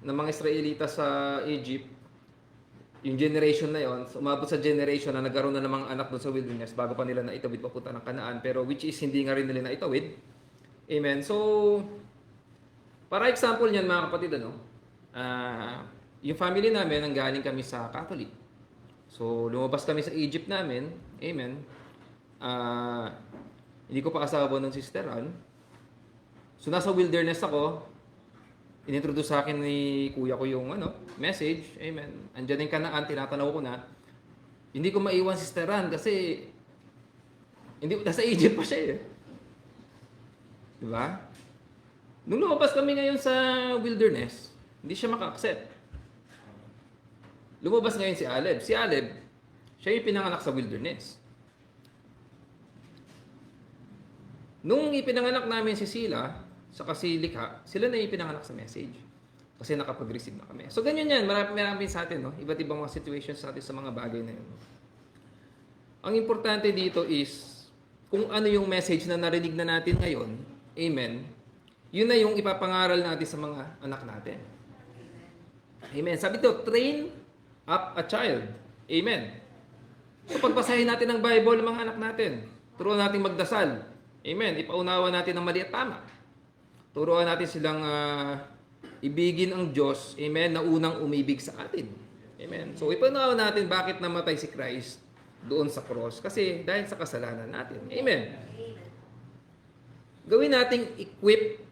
ng mga Israelita sa Egypt, yung generation na yon, umabot sa generation na nagkaroon na ng mga anak doon sa wilderness bago pa nila na itawid papunta ng Kanaan, pero which is hindi nga rin nila na itawid. Amen. So, para example niyan mga kapatid, ano, yung family namin, nanggaling kami sa Catholic. So, lumabas kami sa Egypt namin. Amen. Hindi ko pa asawa ng sisteran. So, nasa wilderness ako. Inintroduce sa akin ni kuya ko yung message. Amen. Andiyan yung Kanaan, tinatanaw ko na. Hindi ko maiwan sisteran kasi nasa Egypt pa siya eh. Diba? Nung lumabas kami ngayon sa wilderness, hindi siya maka-accept. Lumabas ngayon si Aleb. Si Aleb, siya yung pinanganak sa wilderness. Nung ipinanganak namin si Sila, saka si Likha, sila na yung pinanganak sa message. Kasi nakapag-receive na kami. So ganyan yan, marami sa atin, no? Iba't ibang mga situations sa atin sa mga bagay na yun. Ang importante dito is, kung ano yung message na narinig na natin ngayon, amen, yun na yung ipapangaral natin sa mga anak natin. Amen. Sabi ito, train up a child. Amen. So pagbasahin natin ang Bible ng mga anak natin, turuan natin magdasal. Amen. Ipaunawa natin ang mali at tama. Turuan natin silang ibigin ang Diyos, amen, na unang umibig sa atin. Amen. So, ipaunawa natin bakit namatay si Christ doon sa cross. Kasi dahil sa kasalanan natin. Amen. Gawin nating equip,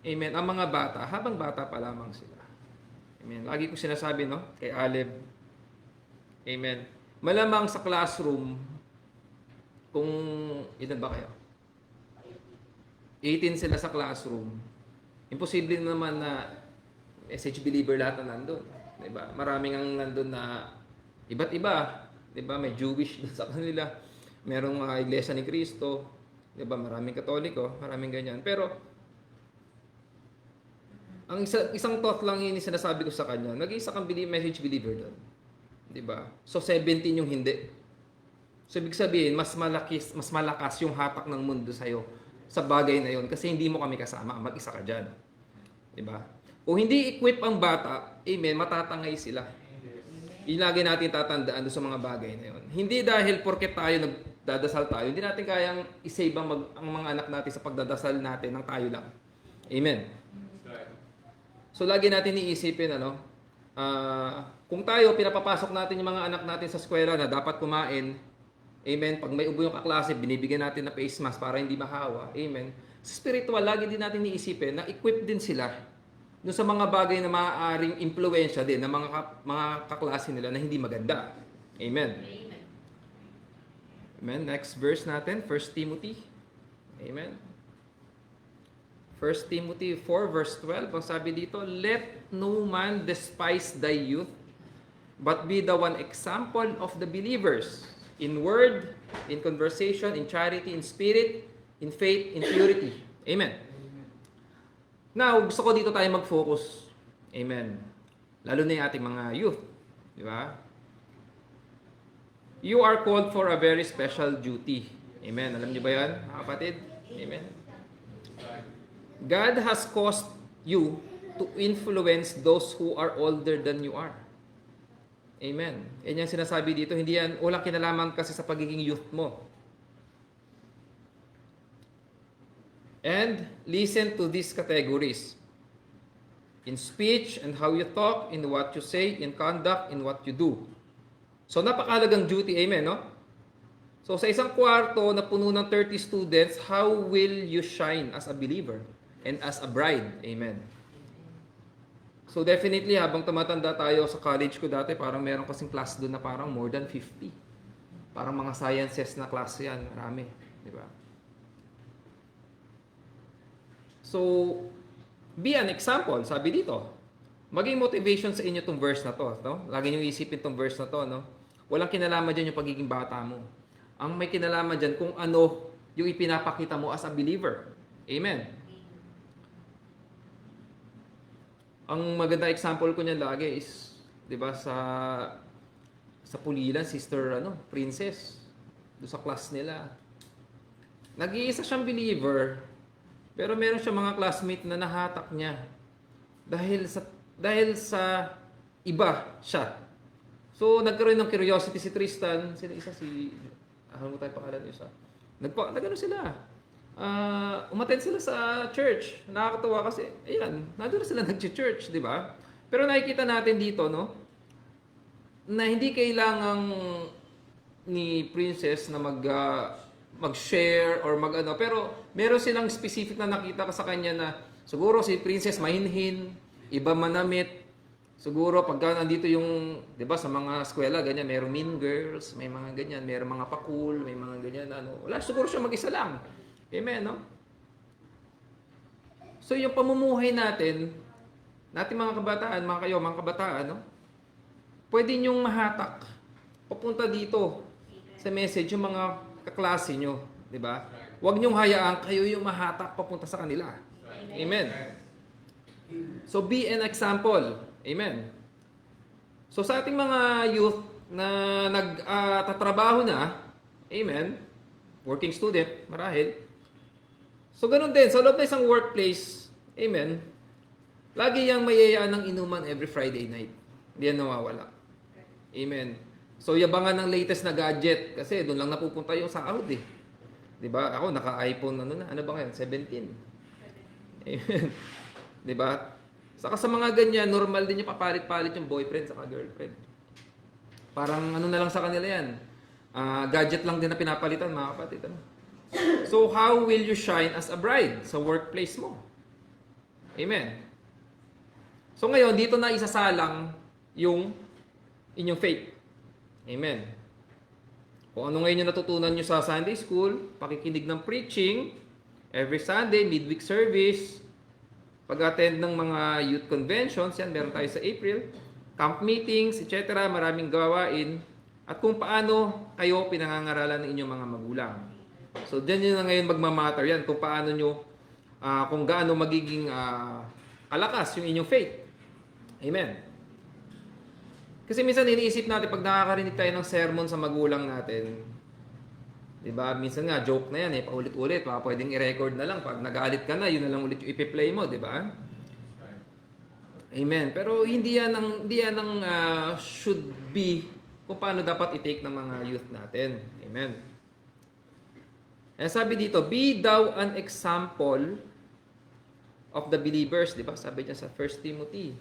amen, ang mga bata habang bata pa lamang sila. Amen. Lagi ko sinasabi, no, kay Aleb, amen, malamang sa classroom, kung ilan ba kayo? 18 sila sa classroom. Imposible naman na message believer lahat na nandun. Diba? Maraming ang nandun na iba't iba. Diba? May Jewish sa kanila. Merong mga Iglesia ni Cristo. Diba? Maraming Katoliko. Maraming ganyan. Pero, ang isang thought lang yun sinasabi ko sa kanya, nag-iisa kang message believer doon. Diba? So, 17 yung hindi. So, ibig sabihin, mas malakas yung hatak ng mundo sa'yo sa bagay na yun kasi hindi mo kami kasama, mag-isa ka dyan. Diba? Kung hindi equip ang bata, amen, matatangay sila. Yung lagi natin tatandaan doon sa mga bagay na yun. Hindi dahil porket tayo nagdadasal tayo, hindi natin kayang isave ang mga anak natin sa pagdadasal natin ng tayo lang. Amen. So lagi natin iisipin, kung tayo, pinapapasok natin yung mga anak natin sa eskwela na dapat kumain, amen. Pag may ubo yung kaklase, binibigyan natin na face mask para hindi mahawa. Amen. Sa spiritual, lagi din natin iisipin na equip din sila doon sa mga bagay na maaaring impluwensya din ng mga kaklase nila na hindi maganda. Amen. Amen. Next verse natin, 1 Timothy. Amen. 1 Timothy 4 verse 12, ang sabi dito, let no man despise thy youth, but be the one example of the believers, in word, in conversation, in charity, in spirit, in faith, in purity. Amen. Now, gusto ko dito tayo mag-focus. Amen. Lalo na yung ating mga youth. Di ba? You are called for a very special duty. Amen. Alam niyo ba yan, mga kapatid? Amen. God has caused you to influence those who are older than you are. Amen. Yan yung sinasabi dito. Hindi yan, walang kinalaman kasi sa pagiging youth mo. And listen to these categories. In speech and how you talk, in what you say, in conduct, in what you do. So napakalagang duty, amen, no? So sa isang kwarto na puno ng 30 students, how will you shine as a believer and as a bride? Amen. So definitely, habang tumatanda tayo sa college ko dati, parang meron kasing class doon na parang more than 50. Parang mga sciences na class yan, marami. Di ba? So, be an example, sabi dito. Maging motivation sa inyo itong verse na to. No? Lagi nyo isipin itong verse na to. No? Walang kinalaman dyan yung pagiging bata mo. Ang may kinalaman dyan kung ano yung ipinapakita mo as a believer. Amen. Ang maganda example ko niyan lagi is, 'di ba, sa Pulilan, sister Princess, do sa class nila. Nag-iisa siyang believer, pero meron siyang mga classmate na nahatak niya dahil sa iba siya. So nagkaroon ng curiosity si Tristan, ano mo tayo pangalan isa. Nagano sila. Umattend sila sa church. Nakakatawa kasi, ayan, nandun na sila nag-church, di ba? Pero nakikita natin dito, no, na hindi kailangang ni Princess na mag-share or pero meron silang specific na nakita sa kanya na siguro si Princess mahinhin, iba manamit. Siguro pagka nandito yung, 'di ba, sa mga eskwela ganyan, merong mean girls, may mga ganyan, merong mga pakul, may mga ganyan Wala siguro siya mag-isa lang. Amen, no? So yung pamumuhay natin mga kabataan, mga kabataan, no? Pwede nyong mahatak papunta dito sa message yung mga kaklase nyo, di ba? Huwag nyong hayaan kayo yung mahatak papunta sa kanila. Amen. So be an example. Amen. So sa ating mga youth na nagtatrabaho na, amen, working student, marahil. So ganun din, sa loob na isang workplace, amen, lagi yang mayayaan ng inuman every Friday night. Hindi yan nawawala. Amen. So yabangan ng latest na gadget kasi doon lang napupunta yung sahod eh. 'Di ba? Ako naka-iPhone ano ba ngayon? 17. Amen. 'Di ba? Saka sa mga ganyan, normal din yung papalit-palit yung boyfriend saka girlfriend. Parang ano na lang sa kanila yan. Gadget lang din na pinapalitan, mga kapatid. So how will you shine as a bride sa workplace mo? Amen. So ngayon, dito na isasalang yung inyong faith. Amen. Kung ano ngayon yung natutunan nyo sa Sunday school, pakikinig ng preaching, every Sunday, midweek service, pag-attend ng mga youth conventions, yan, meron tayo sa April, camp meetings, etc., maraming gawain, at kung paano kayo pinangangaralan ng inyong mga magulang. So, dyan yun na ngayon magmamatter yan, kung paano nyo, kung gaano magiging kalakas yung inyong faith. Amen. Kasi minsan iniisip natin, pag nakakarinig tayo ng sermon sa magulang natin, diba, minsan nga, joke na yan paulit-ulit, pwedeng i-record na lang, pag nagalit ka na, yun na lang ulit yung ipi-play mo, diba? Amen. Pero hindi yan ang should be kung paano dapat i-take ng mga youth natin. Amen. Eh sabi dito, be thou an example of the believers, di ba? Sabi niya sa 1 Timothy.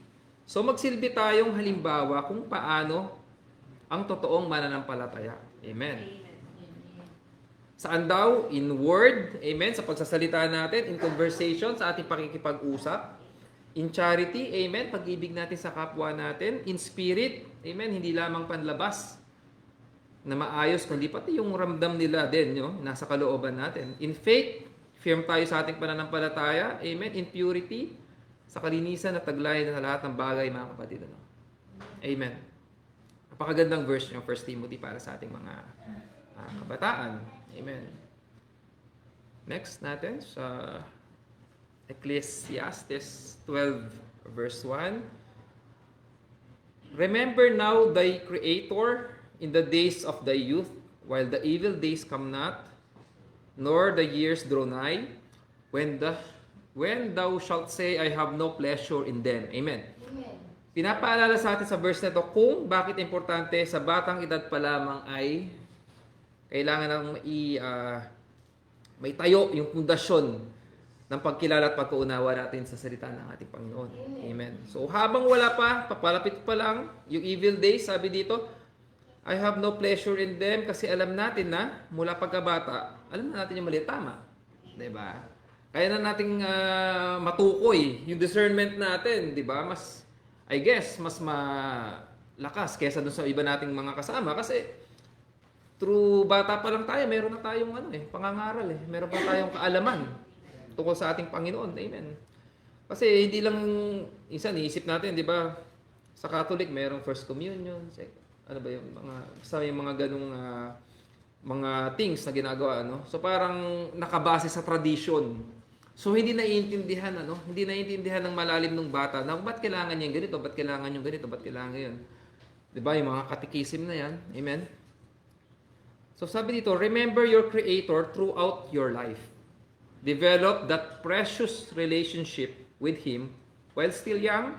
So magsilbi tayong halimbawa kung paano ang totoong mananampalataya. Amen. Saan daw? In word, amen, sa pagsasalita natin, in conversation, sa ating pakikipag-usap, In charity, amen, pag-ibig natin sa kapwa natin. In spirit, amen, hindi lamang panlabas na maayos, kundi pati yung ramdam nila din, nasa kalooban natin. In faith, firm tayo sa ating pananampalataya, amen. In purity, sa kalinisan at taglay na lahat ng bagay, mga kapatid. Amen. Napakagandang verse yung 1 Timothy para sa ating mga kabataan. Amen. Next natin sa Ecclesiastes 12 verse 1. Remember now thy Creator in the days of thy youth, while the evil days come not, nor the years draw nigh, when thou shalt say, I have no pleasure in them. Amen. Pinapaalala sa atin sa verse na ito kung bakit importante sa batang edad pa lamang ay kailangan ng may tayo yung pundasyon ng pagkilala at pagkaunawa natin sa salita ng ating Panginoon. Amen. So habang wala pa, papalapit pa lang yung evil days, sabi dito, I have no pleasure in them, kasi alam natin na mula pagkabata, alam na natin yung mali tama. Diba? Kaya na nating matukoy yung discernment natin, di ba? Mas, I guess, mas malakas kaysa dun sa iba nating mga kasama, kasi through bata pa lang tayo, meron na tayong pangangaral meron pa tayong kaalaman tungkol sa ating Panginoon. Amen. Kasi hindi lang minsan iisip natin, di ba? Sa Catholic, merong First Communion, ano ba yung mga ganung mga things na ginagawa, So parang nakabase sa tradition. So hindi naiintindihan, Hindi naiintindihan ng malalim ng bata na ba't kailangan niya ganito, ba't kailangan yung ganito, ba't kailangan yun. 'Di ba? Yung mga catechism na 'yan. Amen. So sabi dito, remember your Creator throughout your life. Develop that precious relationship with Him while still young.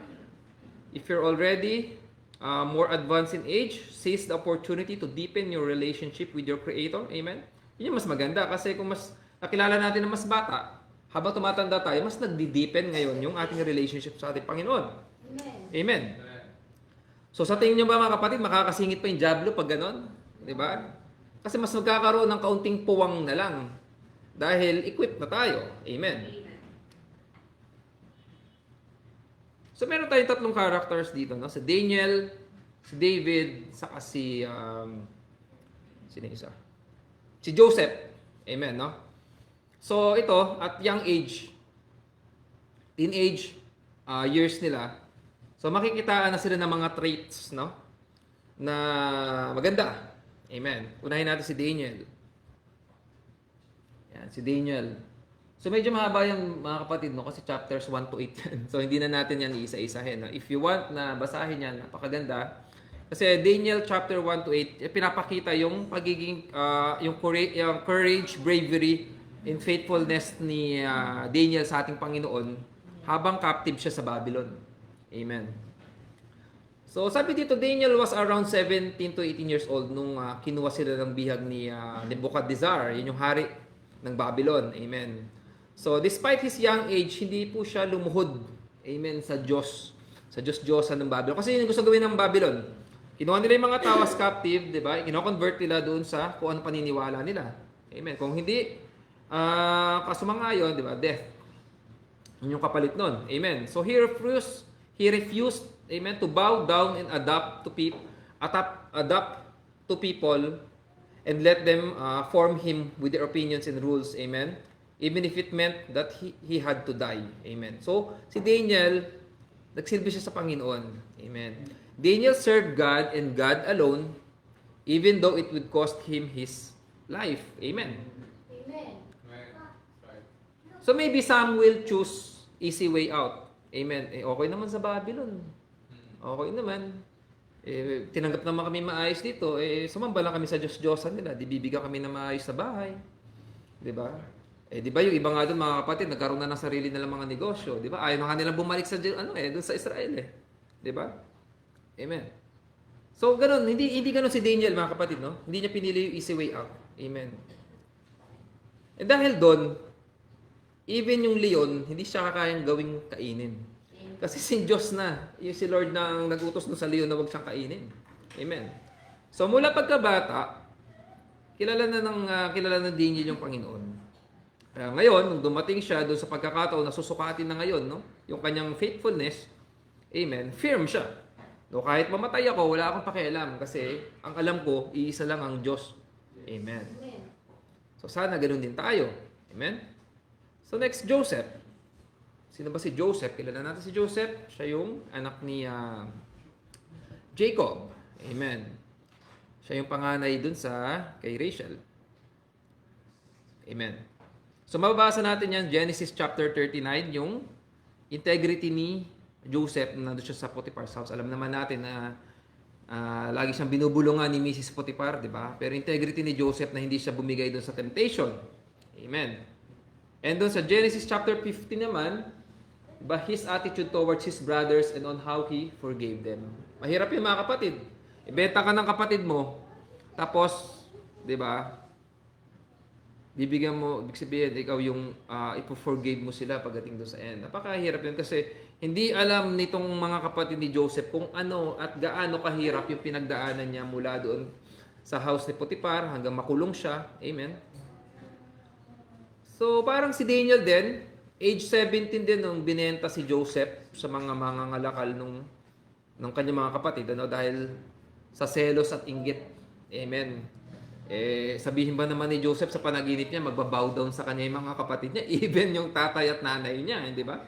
If you're already more advanced in age, seize the opportunity to deepen your relationship with your Creator. Amen? Yun yung mas maganda kasi kung mas nakilala natin na mas bata, habang tumatanda tayo, mas nagdi-deepen ngayon yung ating relationship sa ating Panginoon. Amen? So sa tingin nyo ba mga kapatid, makakasingit pa yung Diablo pag ganon? Diba? Kasi mas magkakaroon ng kaunting puwang na lang dahil equipped na tayo. Amen? So meron tayong tatlong characters dito, Si Daniel, si David, saka sino isa? Si Joseph. Amen, So ito, at young age, teenage years nila, so makikitaan na sila ng mga traits, na maganda. Amen. Unahin natin si Daniel. Yan, si Daniel. So medyo mahaba yung mga kapatid, kasi chapters 1 to 8 yan. So hindi na natin yan iisa-isahin. If you want na basahin yan, napakaganda. Kasi Daniel chapter 1 to 8, pinapakita yung pagiging, yung courage, bravery, and faithfulness ni Daniel sa ating Panginoon habang captive siya sa Babylon. Amen. So sabi dito, Daniel was around 17 to 18 years old nung kinuha sila ng bihag ni Nebuchadnezzar, yun yung hari ng Babylon. Amen. So despite his young age, hindi po siya lumuhod, amen, sa Diyos. Sa Diyos-Diyosan ng Babylon. Kasi yun yung gusto gawin ng Babylon. Kinuha nila yung mga tawas captive, di ba? Kino-convert nila doon sa kung ano paniniwala nila. Amen. Kung hindi, kasumangayon, di ba? Death. Yun yung kapalit nun. Amen. So he refused, amen, to bow down and adapt to people and let them form him with their opinions and rules. Amen. Even if it meant that he had to die. Amen. So, si Daniel, nagsilbi siya sa Panginoon. Amen. Daniel served God and God alone, even though it would cost him his life. Amen. Amen. So, maybe some will choose easy way out. Amen. Okay naman sa Babylon. Okay naman. Tinanggap naman kami maayos dito. Sumamba lang kami sa Diyos-Diyosan nila. Di bibigyan kami ng maayos sa bahay. Di ba? Di ba yung iba nga doon mga kapatid, nagkaroon na ng sarili nilang mga negosyo. Di ba? Ayaw na kanilang bumalik sa doon sa Israel Di ba? Amen. So, ganun. Hindi ganun si Daniel, mga kapatid, Hindi niya pinili yung easy way out. Amen. Dahil doon, even yung leon, hindi siya kakayang gawing kainin. Kasi si Diyos na, yung si Lord na nag-utos sa leon na huwag siyang kainin. Amen. So, mula pagkabata, kilala na Daniel yung Panginoon. Ngayon, nung dumating siya doon sa pagkakataon na susukatin na ngayon, no? Yung kanyang faithfulness, amen, firm siya. No, kahit mamatay ako, wala akong pakialam kasi ang alam ko, iisa lang ang Diyos. Amen. So sana ganoon din tayo. Amen? So next, Joseph. Sino ba si Joseph? Kilala natin si Joseph. Siya yung anak ni Jacob. Amen. Siya yung panganay dun kay Rachel. Amen. So mababasa natin yan, Genesis chapter 39, yung integrity ni Joseph na nandun siya sa Potiphar's house. Alam naman natin na lagi siyang binubulungan ni Mrs. Potiphar, di ba? Pero integrity ni Joseph na hindi siya bumigay doon sa temptation. Amen. And doon sa Genesis chapter 50 naman, diba, his attitude towards his brothers and on how he forgave them. Mahirap yung mga kapatid. Ibenta ka ng kapatid mo, tapos, di ba, bibigyan mo, ibig sabihin, ikaw yung ipo-forgive mo sila pagdating doon sa end. Napakahirap yun kasi hindi alam nitong mga kapatid ni Joseph kung ano at gaano kahirap yung pinagdaanan niya mula doon sa house ni Potiphar hanggang makulong siya. Amen. So, parang si Daniel din, age 17 din nung binenta si Joseph sa mga mangangalakal ng kanyang mga kapatid, dahil sa selos at inggit. Amen. Sabihin ba naman ni Joseph sa panaginip niya, magbabow down sa kanya yung mga kapatid niya, even yung tatay at nanay niya, hindi ba?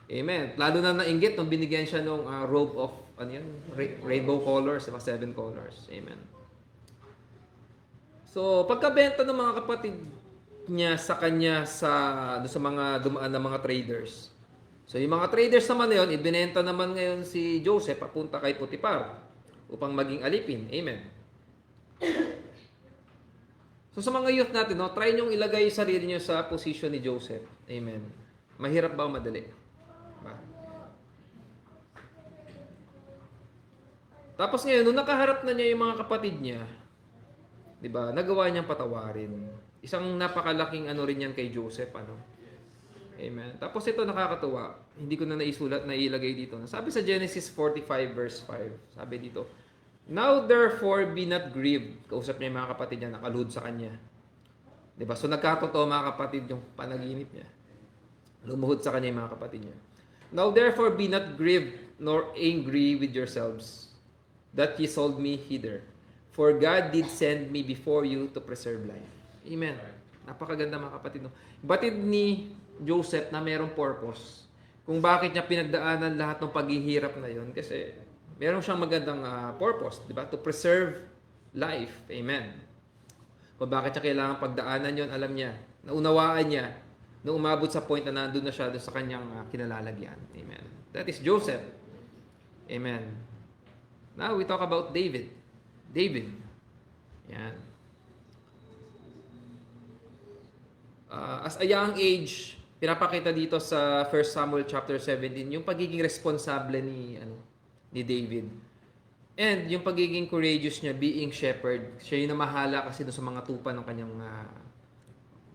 Amen. Lalo na nainggit nung binigyan siya ng robe of rainbow colors, diba? 7 colors. Amen. So, pagkabenta ng mga kapatid niya sa kanya sa mga dumaan na mga traders. So, yung mga traders naman na yun, ibinenta naman ngayon si Joseph papunta kay Potiphar upang maging alipin. Amen. So sa mga youth natin, try niyong ilagay yung sarili niyo sa position ni Joseph. Amen. Mahirap ba o madali? Diba? Tapos ngayon, nung nakaharap na niya yung mga kapatid niya, diba, nagawa niyang patawarin. Isang napakalaking rin yan kay Joseph. Amen. Tapos ito nakakatuwa. Hindi ko na nailagay dito. Sabi sa Genesis 45 verse 5, sabi dito, "Now therefore be not grieved." Kausap niya yung mga kapatid niya, nakaluhod sa kanya. Diba? So nagkatotoo mga kapatid yung panaginip niya. Lumuhod sa kanya yung mga kapatid niya. "Now therefore be not grieved nor angry with yourselves that ye sold me hither. For God did send me before you to preserve life." Amen. Napakaganda mga kapatid. Batid ni Joseph na mayroong purpose. Kung bakit niya pinagdaanan lahat ng paghihirap na yon, kasi meron siyang magandang purpose, di ba? To preserve life. Amen. Kung bakit niya kailangan pagdaanan yon, alam niya. Naunawaan niya nung umabot sa point na nandun na siya doon sa kanyang kinalalagyan. Amen. That is Joseph. Amen. Now we talk about David. David. Yan. As a young age, pinapakita dito sa 1 Samuel chapter 17 yung pagiging responsable ni David. And yung pagiging courageous niya, being shepherd. Siya yung namahala kasi sa mga tupa ng kanyang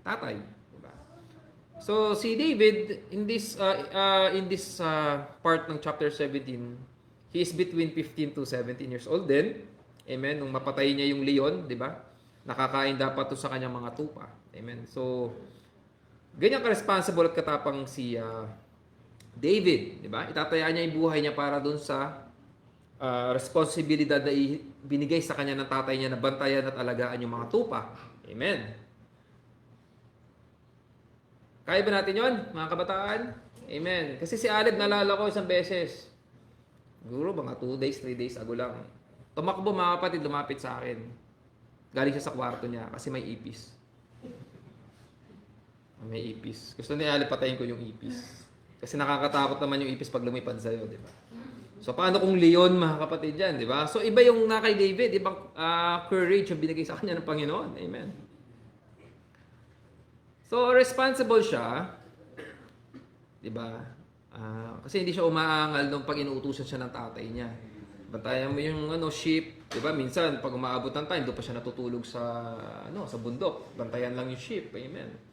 tatay. Diba? So, si David, in this part ng chapter 17, he is between 15 to 17 years old din. Amen. Nung mapatay niya yung leon, di ba? Nakakain dapat to sa kanyang mga tupa. Amen. So, ganyan ka-responsible at katapang si David, di ba? Itataya niya yung buhay niya para dun sa responsibilidad na binigay sa kanya ng tatay niya na bantayan at alagaan yung mga tupa. Amen. Kaya ba natin yon, mga kabataan? Amen. Kasi si Aleb, nalala ko isang beses. Siguro mga 2 days, 3 days ago lang. Tumakbo mga kapatid, lumapit sa akin. Galing siya sa kwarto niya kasi may ipis. May ipis. Gusto ni Aleb patayin ko yung ipis. Kasi nakakatakot naman yung ipis pag lumipad sa'yo, di ba? So, paano kung leon, mga kapatid dyan, di ba? So, iba yung na kay David, ibang courage yung binigay sa kanya ng Panginoon. Amen. So, responsible siya, di ba? Kasi hindi siya umaangal nung pag inuutusan siya ng tatay niya. Bantayan mo yung sheep, di ba? Minsan, pag umaabot ng time, doon pa siya natutulog sa bundok. Bantayan lang yung sheep. Amen.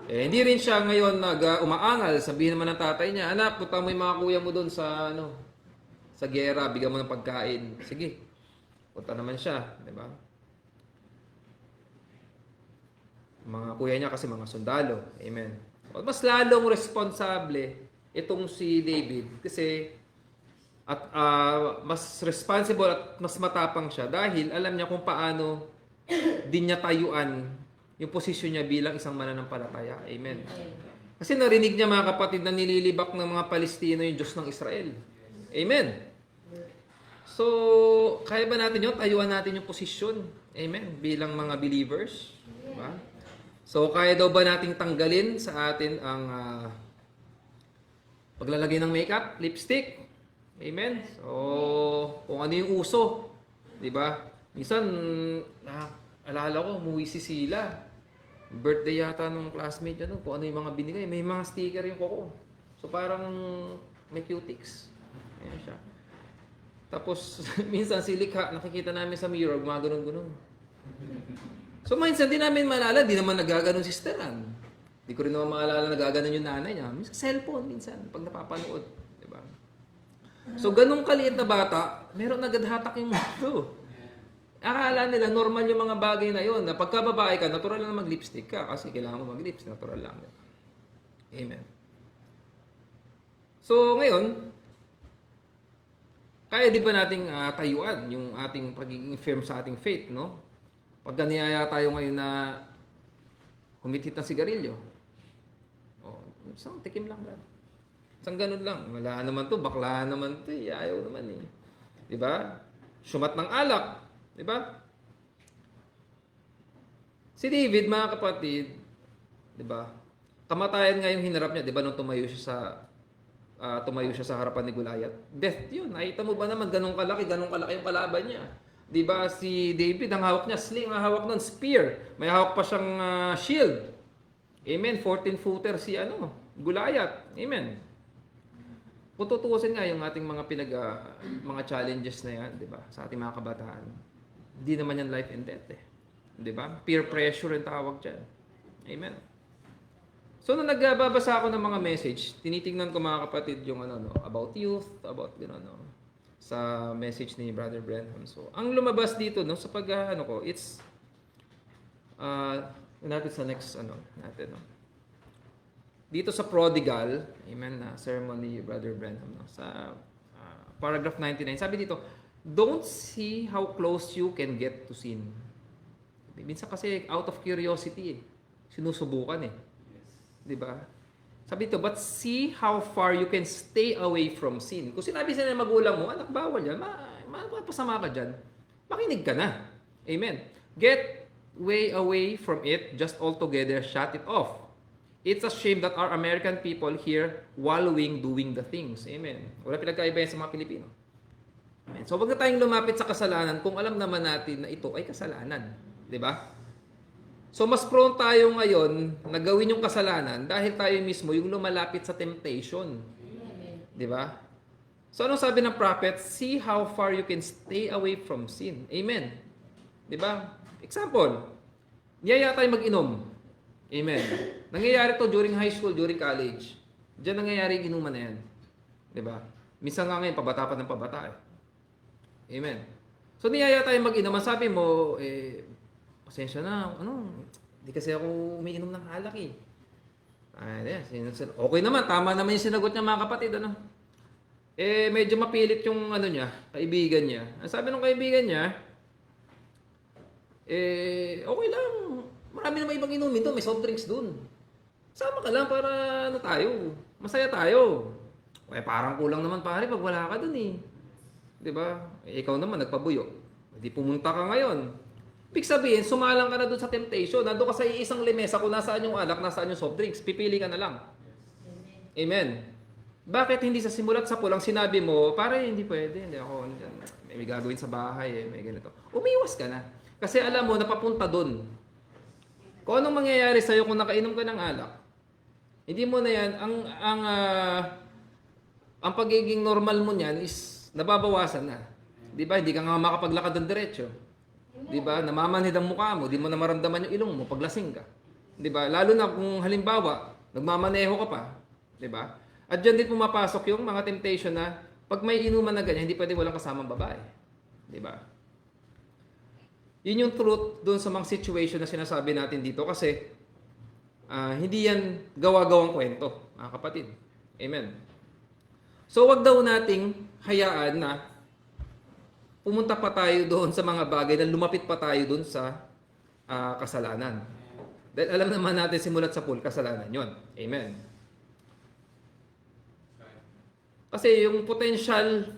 Hindi rin siya ngayon umaangal. Sabihin naman ng tatay niya, "Anak, punta mo yung mga kuya mo doon sa gera, bigyan mo ng pagkain." Sige. Punta naman siya, di ba? Mga kuya niya kasi mga sundalo. Amen. At mas lalong responsable itong si David kasi mas responsible at mas matapang siya dahil alam niya kung paano din niya tayuan yung posisyon niya bilang isang mananampalataya. Amen. Kasi narinig niya mga kapatid na nililibak ng mga Palestino yung Diyos ng Israel. Amen. So, kaya ba natin yun? Tayuan natin yung posisyon. Amen. Bilang mga believers. Diba? So, kaya daw ba nating tanggalin sa atin ang paglalagay ng makeup, lipstick? Amen. So, kung ano yung uso. Diba? Minsan, alala ko, umuwi si Sila. Birthday yata nung classmate niya, kung ano yung mga binigay. May mga sticker yung kuko. So, parang may cutics. Ayan siya. Tapos, minsan si Likha, nakikita namin sa mirror, gumaganon-ganon. So, minsan di namin maalala, di naman nagaganon si Steran. Di ko rin naman maalala nagaganon yung nanay niya. Minsan, cellphone, minsan, pag napapanood. Diba? So, ganung kaliit na bata, meron agad hatak yung mundo. Akala nila, normal yung mga bagay na yon. Na pagka babae ka, natural lang mag-lipstick ka. Kasi kailangan mo mag-lips, natural lang. Amen. So, ngayon, kaya di ba nating tayuan yung ating pagiging firm sa ating faith, no? Pag ganiyaya tayo ngayon na humithit ng sigarilyo, isang tikim lang ba? Isang ganun lang. Wala naman to, bakla naman to, ayaw naman eh. Di ba? Sumat ng alak. Di ba? Si David, mga kapatid, di ba? Kamatayan nga yung hinarap niya, di ba, nung tumayo siya sa harapan ni Goliath. Death yun. Nakita mo ba naman ganun kalaki yung kalaban niya. 'Di ba si David ang hawak niya sling, ang hawak nun spear. May hawak pa siyang shield. Amen. 14-footer si Goliath. Amen. Kung tutuusin nga yung ating mga mga challenges na yan, 'di ba? Sa ating mga kabataan. Hindi naman yan life and death eh. 'Di ba? Peer pressure ang tawag diyan. Amen. So, nung nagbabasa ako ng mga message, tinitingnan ko mga kapatid yung about youth, about sa message ni Brother Branham. So, ang lumabas dito sa it's natin sa next natin dito sa prodigal, amen, na sermon ni Brother Branham sa paragraph 99. Sabi dito, don't see how close you can get to sin. Minsan kasi out of curiosity sinusubukan Diba? Sabi ito, but see how far you can stay away from sin. Kung sinabi sa magulang mo, anak, bawal yan, mapasama ka dyan, makinig ka na. Amen. Get way away from it, just altogether shut it off. It's a shame that our American people here wallowing doing the things. Amen. Wala pinagkaiba yan sa mga Pilipino. Amen. So, wag na tayong lumapit sa kasalanan kung alam naman natin na ito ay kasalanan. Diba? So, mas prone tayo ngayon na gawin yung kasalanan dahil tayo mismo yung lumalapit sa temptation. Di ba? So, anong sabi ng prophet? See how far you can stay away from sin. Amen. Di ba? Example, niyaya tayo mag-inom. Amen. Nangyayari to during high school, during college. Diyan nangyayari yung inuman na yan. Di ba? Minsan nga ngayon, pabata pa ng pabata Amen. So, niyaya tayo mag-inom. Sabi mo, pasensya na, hindi kasi ako umiinom ng alak Okay naman, tama naman yung sinagot niya mga kapatid, medyo mapilit yung kaibigan niya. Ang sabi ng kaibigan niya, okay lang, marami naman ibang inumin doon, may soft drinks doon. Sama ka lang para tayo, masaya tayo. Parang kulang naman pare pag wala ka doon Diba? Ikaw naman, nagpabuyo. Hindi pumunta ka ngayon. Ibig sabihin, sumalang ka na doon sa temptation. Nandun ka sa iisang lemesa kung nasaan yung alak, nasaan yung soft drinks. Pipili ka na lang. Amen. Bakit hindi sa simulat sa pulang sinabi mo, pare, hindi pwede. Hindi ako, may gagawin sa bahay, may ganito. Umiwas ka na. Kasi alam mo, napapunta doon. Kung anong mangyayari sa'yo kung nakainom ka ng alak, hindi mo na yan, ang pagiging normal mo niyan is nababawasan na. Di ba? Hindi ka nga makapaglakad ng diretso. Di ba? Namamanhid ang mukha mo, di mo na maramdaman yung ilong mo pag lasing ka. Di ba? Lalo na kung halimbawa, nagmamaneho ka pa. Di ba? At diyan din pumapasok yung mga temptation na pag may inuman na ganyan, hindi pwedeng walang kasamang babae. Di ba? Yun yung truth doon sa mga situation na sinasabi natin dito kasi hindi yan gawa-gawang kwento, mga kapatid. Amen. So, wag daw nating hayaan na pumunta pa tayo doon sa mga bagay na lumapit pa tayo doon sa kasalanan. Dahil alam naman natin simulat sa pool, kasalanan yon. Amen. Kasi yung potential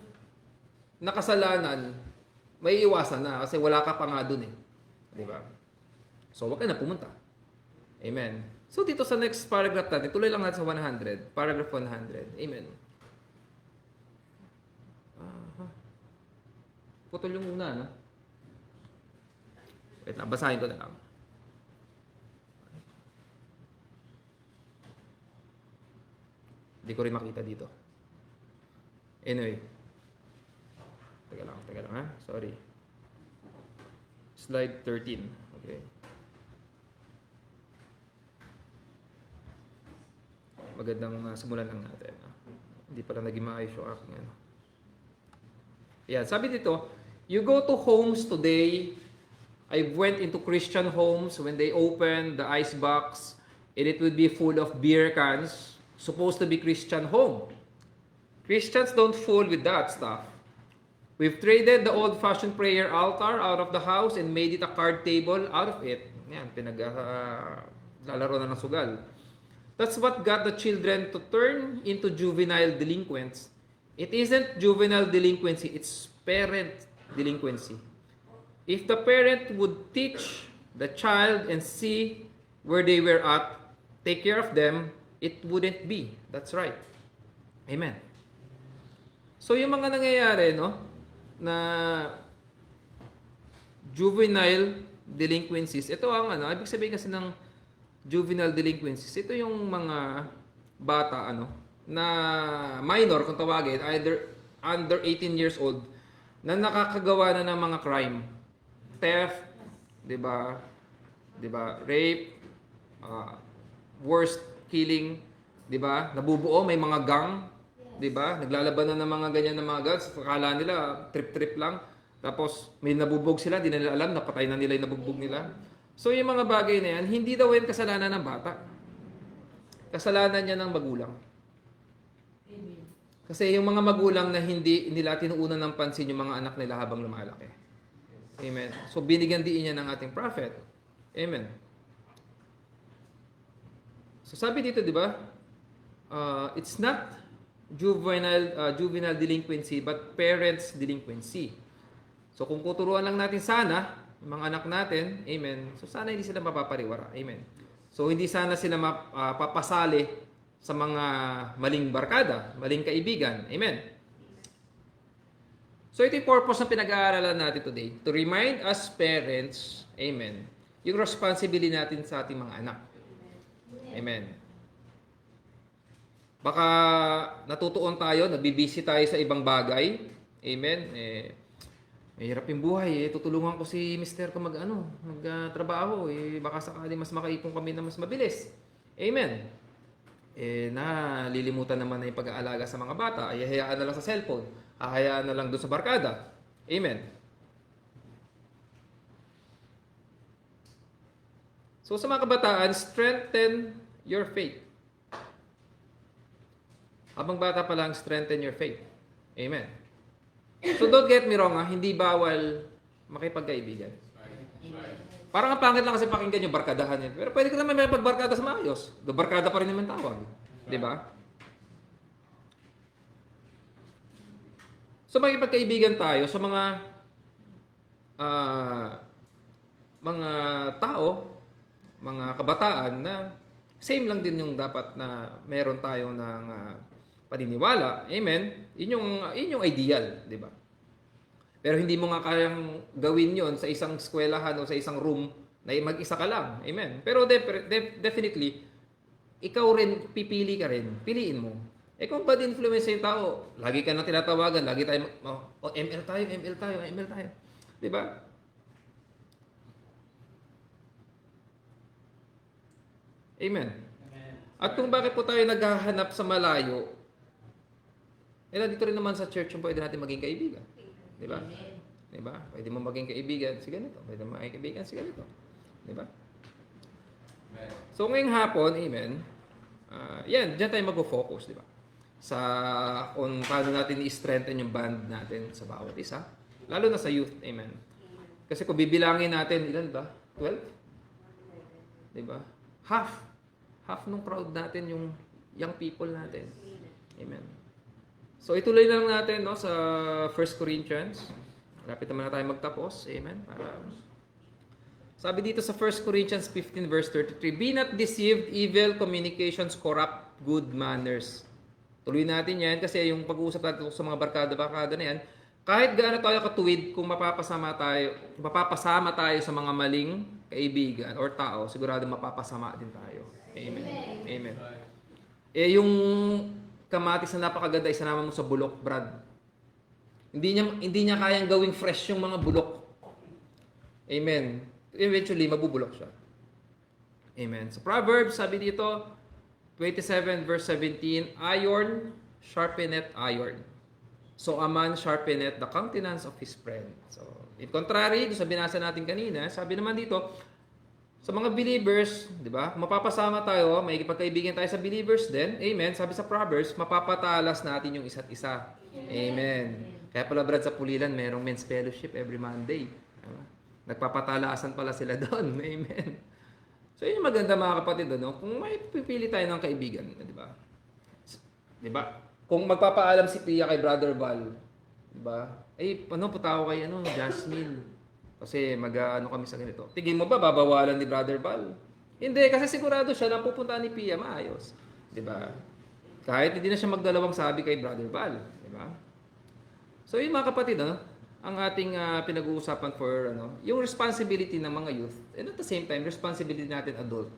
na kasalanan, may iwasan na kasi wala ka pa nga doon eh. Di ba? So, wag ka na pumunta. Amen. So, dito sa next paragraph natin, tuloy lang natin sa 100. Paragraph 100. Amen. Putol yung una, no? Wait lang, basahin ko na lang. Hindi ko rin makita dito. Anyway. Teka lang ha. Sorry. Slide 13. Okay. Magandang simulan lang natin. Hindi pala naging maayos yung aking ano. Yan, sabi dito, you go to homes today. I went into Christian homes when they opened the ice box and it would be full of beer cans, supposed to be Christian home. Christians don't fool with that stuff. We've traded the old-fashioned prayer altar out of the house and made it a card table out of it. Yan, lalaro na ng sugal. That's what got the children to turn into juvenile delinquents. It isn't juvenile delinquency, it's parent delinquency. If the parent would teach the child and see where they were at, take care of them, it wouldn't be. That's right. Amen. So yung mga nangyayari, no, na juvenile delinquencies, ito ang ano, ibig sabihin kasi ng juvenile delinquencies, ito yung mga bata, ano, na minor, kung tawagin, either under 18 years old, na nakakagawa na ng mga crime. Theft, 'di ba? 'Di ba? Rape, worst killing, 'di ba? Nabubuo, may mga gang, 'di ba? Naglalaban na ng mga ganyan na mga guns, akala nila trip-trip lang. Tapos may nabubog sila, di nila alam, napatay na nila yung nabugbog nila. So yung mga bagay na yan, hindi daw yan kasalanan ng bata. Kasalanan niya ng magulang. Kasi yung mga magulang na hindi nila tinuunan ng pansin yung mga anak nila habang lumalaki. Amen. So binigyan din niya ng ating prophet. Amen. So sabi dito, di ba? It's not juvenile delinquency but parents delinquency. So kung tuturuan lang natin sana yung mga anak natin, amen. So sana hindi sila mapapariwara. Amen. So hindi sana sila mapapasali sa mga maling barkada, maling kaibigan. Amen. So ito yung purpose ng pinag-aaralan natin today. To remind us parents, amen, yung responsibility natin sa ating mga anak. Amen. Baka natutuon tayo, nabibisi tayo sa ibang bagay. Amen. Mahirap yung buhay. Tutulungan ko si Mr. kung magtrabaho. Baka sakali mas makaipon kami na mas mabilis. Amen. Nalilimutan naman na yung pag-aalaga sa mga bata. Ay hayaan na lang sa cellphone. Hayaan na lang doon sa barkada. Amen. So sa mga kabataan, strengthen your faith. Habang bata pa lang, strengthen your faith. Amen. So don't get me wrong, hindi bawal makipagkaibigan. Parang ang pangit lang kasi pakinggan yung barkadahan yan. Pero pwede ka naman may pagbarkada sa maayos. Barkada pa rin naman tawag. Di ba? So makipagkaibigan tayo sa mga tao, mga kabataan na same lang din yung dapat na meron tayo ng paniniwala. Amen. Yun yung ideal, di ba? Pero hindi mo nga kayang gawin yon sa isang eskwelahan o sa isang room na mag-isa ka lang. Amen. Pero definitely, ikaw rin, pipili ka rin. Piliin mo. Kung bad influence yung tao, lagi ka na tinatawagan, lagi tayo, ML tayo. Di ba? Amen. At kung bakit po tayo naghahanap sa malayo, dito rin naman sa church yung pwede natin maging kaibigan. Di ba? Di ba? Pwede mo maging kaibigan si ganito. Pwede mo maging kaibigan si ganito. Di ba? So ngayong hapon, amen, yan, dyan tayo mag-focus, di ba? Sa kung paano natin i-strengthen yung band natin sa bawat isa. Lalo na sa youth, amen. Kasi kung bibilangin natin, ilan ba? 12? Di ba? Half ng crowd natin yung young people natin. Amen. So ituloy lang natin no, sa 1 Corinthians. Lapit naman na tayo magtapos. Amen. Sabi dito sa 1 Corinthians 15 verse 33, "Be not deceived, evil communications corrupt good manners." Tuloy natin yan kasi yung pag-uusap natin sa mga barkada na yan, kahit gaano tayo katuwid, kung mapapasama tayo sa mga maling kaibigan or tao, sigurado mapapasama din tayo. Amen. Amen. Yung kamatis na napakaganda, isanama mo sa bulok, Brad. Hindi niya kayang gawing fresh yung mga bulok. Amen. Eventually, mabubulok siya. Amen. So, Proverbs, sabi dito, 27 verse 17, "Iron sharpeneth iron. So, a man sharpeneth the countenance of his friend." So, in contrary, sa binasa natin kanina, sabi naman dito, sa mga believers, di ba? Kung mapapasama tayo, may ipagkaibigan tayo sa believers din. Amen. Sabi sa Proverbs, mapapatalas natin yung isa't isa. Amen. Kaya pala, Brad, sa Pulilan, merong men's fellowship every Monday. Nagpapatalasan pala sila doon. Amen. So, yun yung maganda mga kapatid, ano? Kung may pipili tayo ng kaibigan, di ba? Di ba? Kung magpapaalam si Pia kay Brother Val, di ba? Punta ako kay Jasmine. Kasi mag-ano kami sa ganito. Tingin mo ba babawalan ni Brother Val? Hindi, kasi sigurado siya na pupunta ni Pia maayos. Di ba? Kahit hindi na siya magdalawang sabi kay Brother Val. Di ba? So, yun mga kapatid, ano? Ang ating pinag-uusapan for yung responsibility ng mga youth and at the same time responsibility natin adult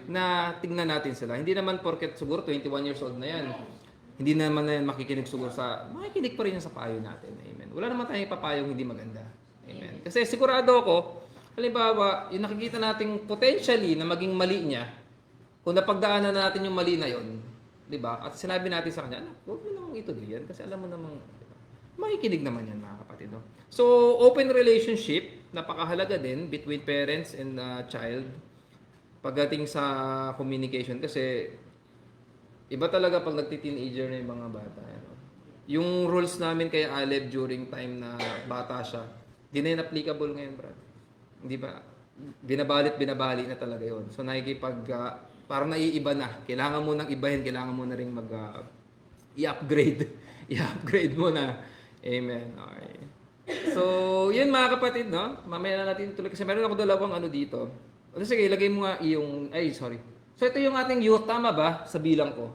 na tingnan natin sila. Hindi naman porket siguro 21 years old na yan, hindi naman na yan makikinig siguro makikinig pa rin yan sa payo natin. Amen. Wala naman tayong ipapayong hindi maganda. Amen. Kasi sigurado ako, halimbawa, yung nakikita nating potentially na maging mali niya, kung napagdaanan na natin yung mali na yon, di ba? At sinabi natin sa kanya, huwag mo namang ituloy yan kasi alam mo namang makikinig naman yan mga kapatid. No? So, open relationship, napakahalaga din between parents and child pagdating sa communication kasi iba talaga pag nagti-teenager na yung mga bata. Yung rules namin kay Aleb during time na bata siya, di na yun applicable ngayon, Brad. Hindi ba? Binabali na talaga yun. So, parang naiiba na. Kailangan mo nang ibahin, kailangan mo na rin i-upgrade. I-upgrade mo na. Amen. Okay. So, yun mga kapatid, no? Mamaya na natin tuloy kasi meron ako dalawang dito. Sige, ilagay mo nga sorry. So, ito yung ating youth, tama ba? Sa bilang ko.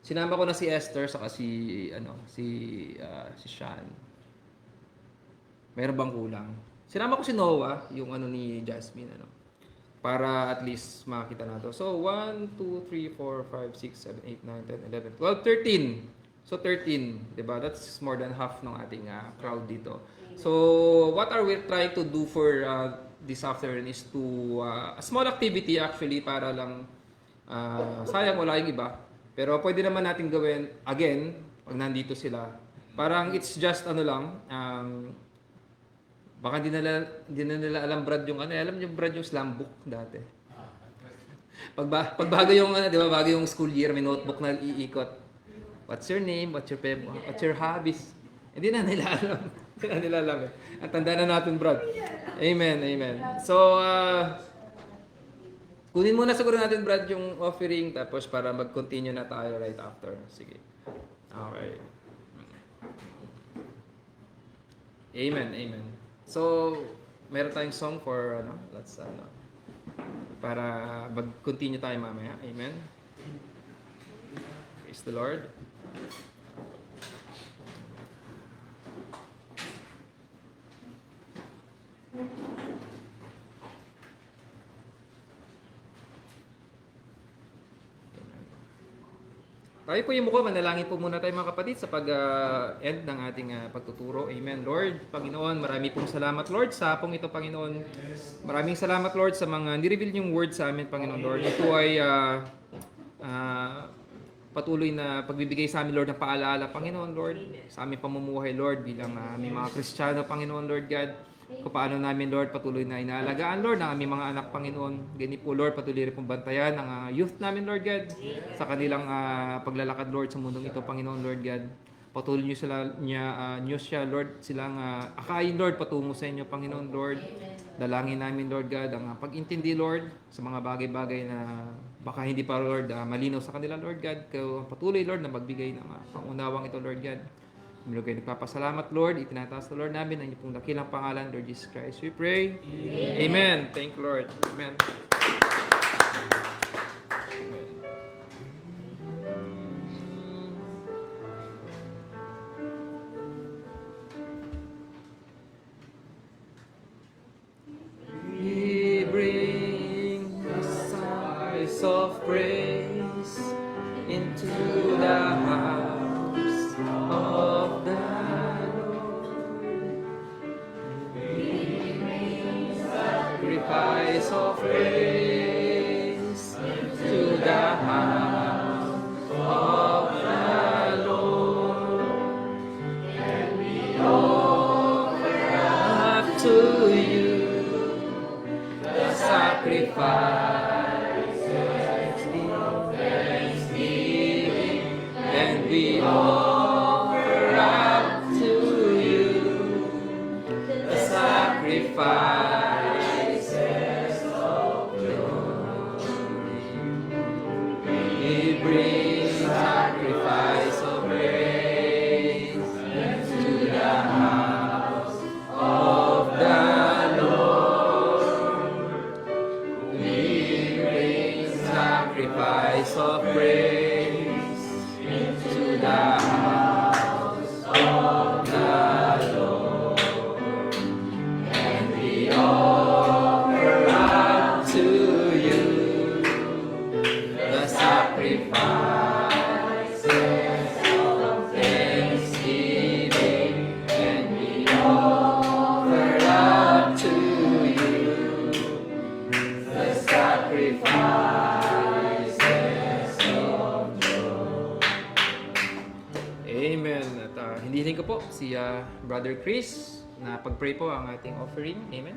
Sinama ko na si Esther saka si Sean. Meron bang kulang? Sinama ko si Noah, yung ni Jasmine, para at least makita nato. So, 1, 2, 3, 4, 5, 6, 7, 8, 9, 10, 11, 12, 13. So 13, 'di ba? That's more than half ng ating crowd dito. So what are we trying to do for this afternoon is to a small activity actually para lang sayang wala yung iba. Pero pwede naman natin gawin again pag nandito sila. Parang it's just baka hindi na nila alam Brad yung alam niyo Brad yung slam book dati. Pag bago yung di ba, bago yung school year may notebook na iikot. What's your name? What's your hobbies? Hindi na nila alam. Hindi na nila alam. At tanda na natin, Brad. Amen, amen. So, kunin muna siguro natin, Brad, yung offering tapos para mag-continue na tayo right after. Sige. Okay. Amen, amen. So, meron tayong song for, para mag-continue tayo mamaya. Amen. Praise the Lord. Tayo po yung mukha, manalangin po muna tayo mga kapatid sa pag-end ng ating pagtuturo. Amen. Lord, Panginoon, marami pong salamat Lord sa hapong ito, Panginoon. Maraming salamat Lord sa mga nireveal yung word sa amin, Panginoon Lord. Ito ay patuloy na pagbibigay sa amin, Lord, ng paalaala, Panginoon, Lord, sa aming pamumuhay, Lord, bilang aming mga Kristiyano, Panginoon, Lord God, kung paano namin, Lord, patuloy na inaalagaan, Lord, ang aming mga anak, Panginoon. Ganyan po, Lord, patuloy rin pong bantayan ang youth namin, Lord God, sa kanilang paglalakad, Lord, sa mundong ito, Panginoon, Lord God. Patuloy niyo siya, Lord, silang akayin, Lord, patungo sa inyo, Panginoon, Lord. Dalangin namin, Lord God, ang pag-intindi, Lord, sa mga bagay-bagay na baka hindi pa, Lord, malinaw sa kanila, Lord God. Kaya patuloy, Lord, na magbigay ng pangunawang ito, Lord God. Mula kayo nagpapasalamat, Lord. Itinataas na, Lord, namin ang inyong dakilang pangalan, Lord Jesus Christ. We pray. Amen. Thank you, Lord. Amen. We bring the sighs of praise into the house of the Lord. We bring sacrifice of praise into the house of the Lord. And we offer up to you sacrifice of thanksgiving, and we offer up to you the sacrifices of glory. We bring sacrifice of praise to the house of the sacrifice of praise into the house of the Lord, and we offer up to you the sacrifices of thanksgiving, and we offer up to you the sacrifice. Amen. At hindihin ko po si Brother Chris na pag-pray po ang ating offering. Amen.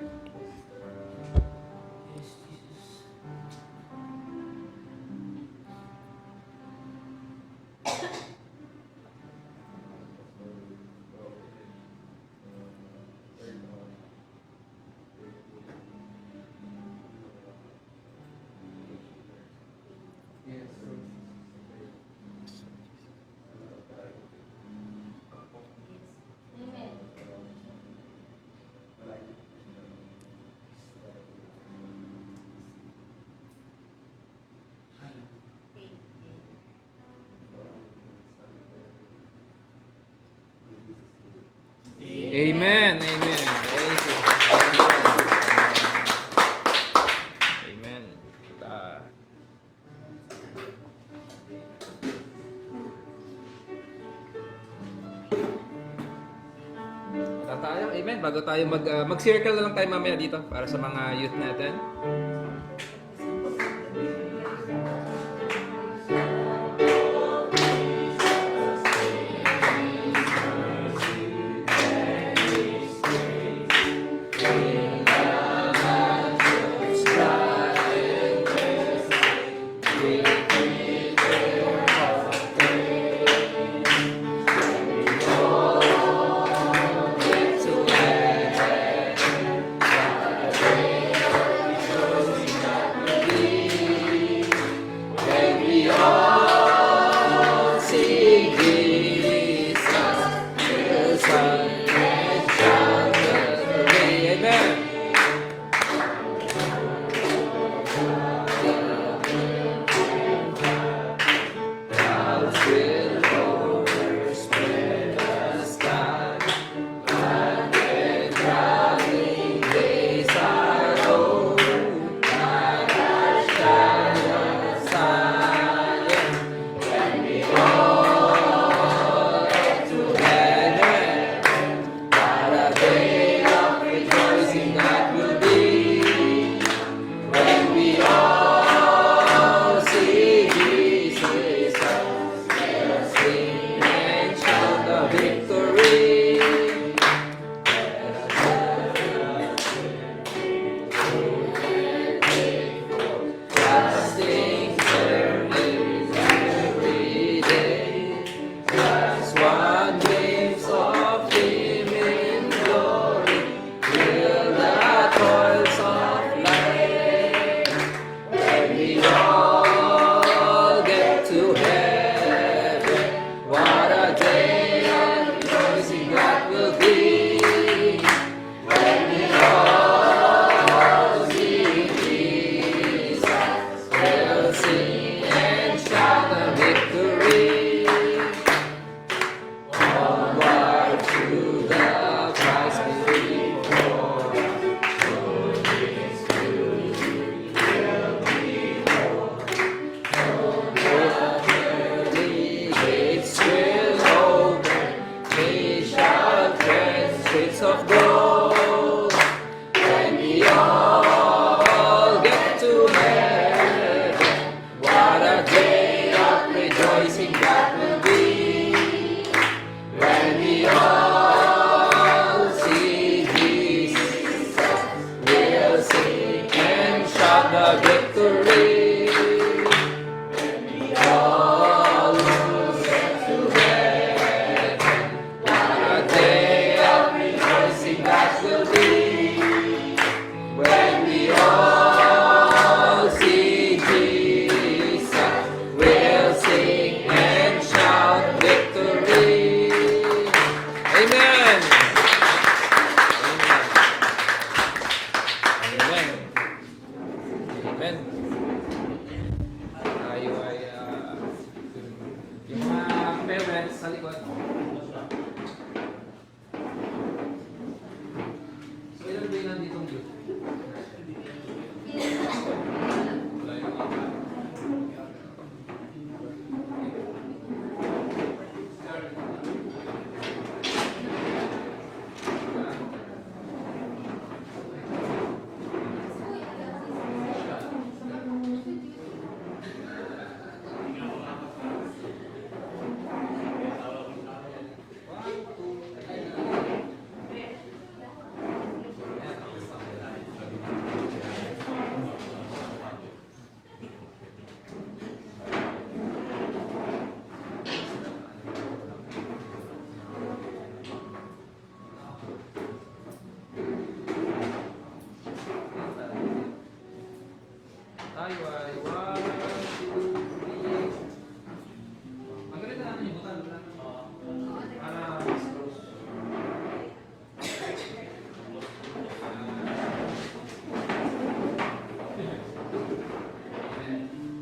Amen. Amen. Thank you. Amen. Tayo, amen. Bago tayo mag-circle na lang tayo mamaya dito para sa mga youth natin.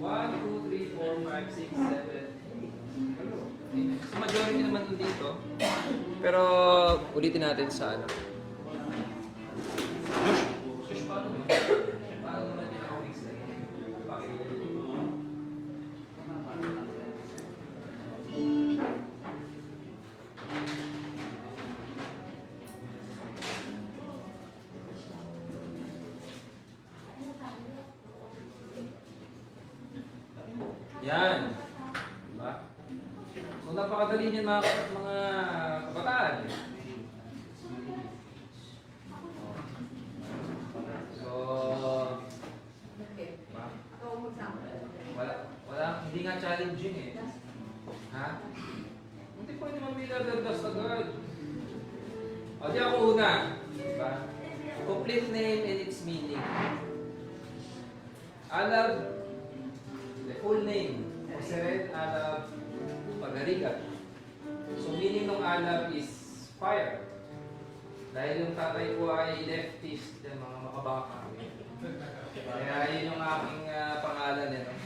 2, 3, 4, 5, 6, 7. So majority naman dito. Pero ulitin natin sa ano. Paano naman pinaka-mix na yun? Yan. Diba? So napakadali niyan mga kabataan. So, diba? Wala, hindi nga challenging eh. Ha? Hindi pwede mamili agad. O, di ako una. Diba? Complete name and its meaning. Alab, the full name, Joseret Alab Pagarigat. So meaning ng Alab is fire. Dahil yung tatay ko ay leftist, yung mga makabaka. Kaya yun yung aking pangalan eh. No?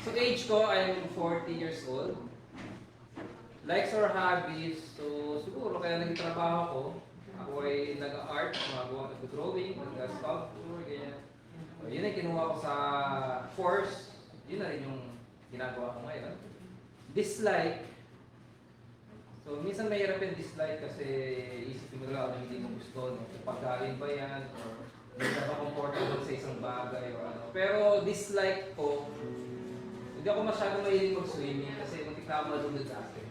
So age ko, I'm 40 years old. Likes or hobbies, so siguro kaya nagtrabaho ko. Ako ay nag-art, magawa nag-drawing, nag-sculpture, ganyan. So, yun ay kinuha ko sa course. Yun na rin yung ginagawa ko ngayon. Dislike. So, minsan mahirap yung dislike kasi isipin mo lang ano hindi mo gusto. No? Pagkain ba yan? Or hindi ka ba comfortable sa isang bagay o ano. Pero dislike ko, hindi ako masyadong mahilig mag-swimming kasi muntik na ako malunod dati.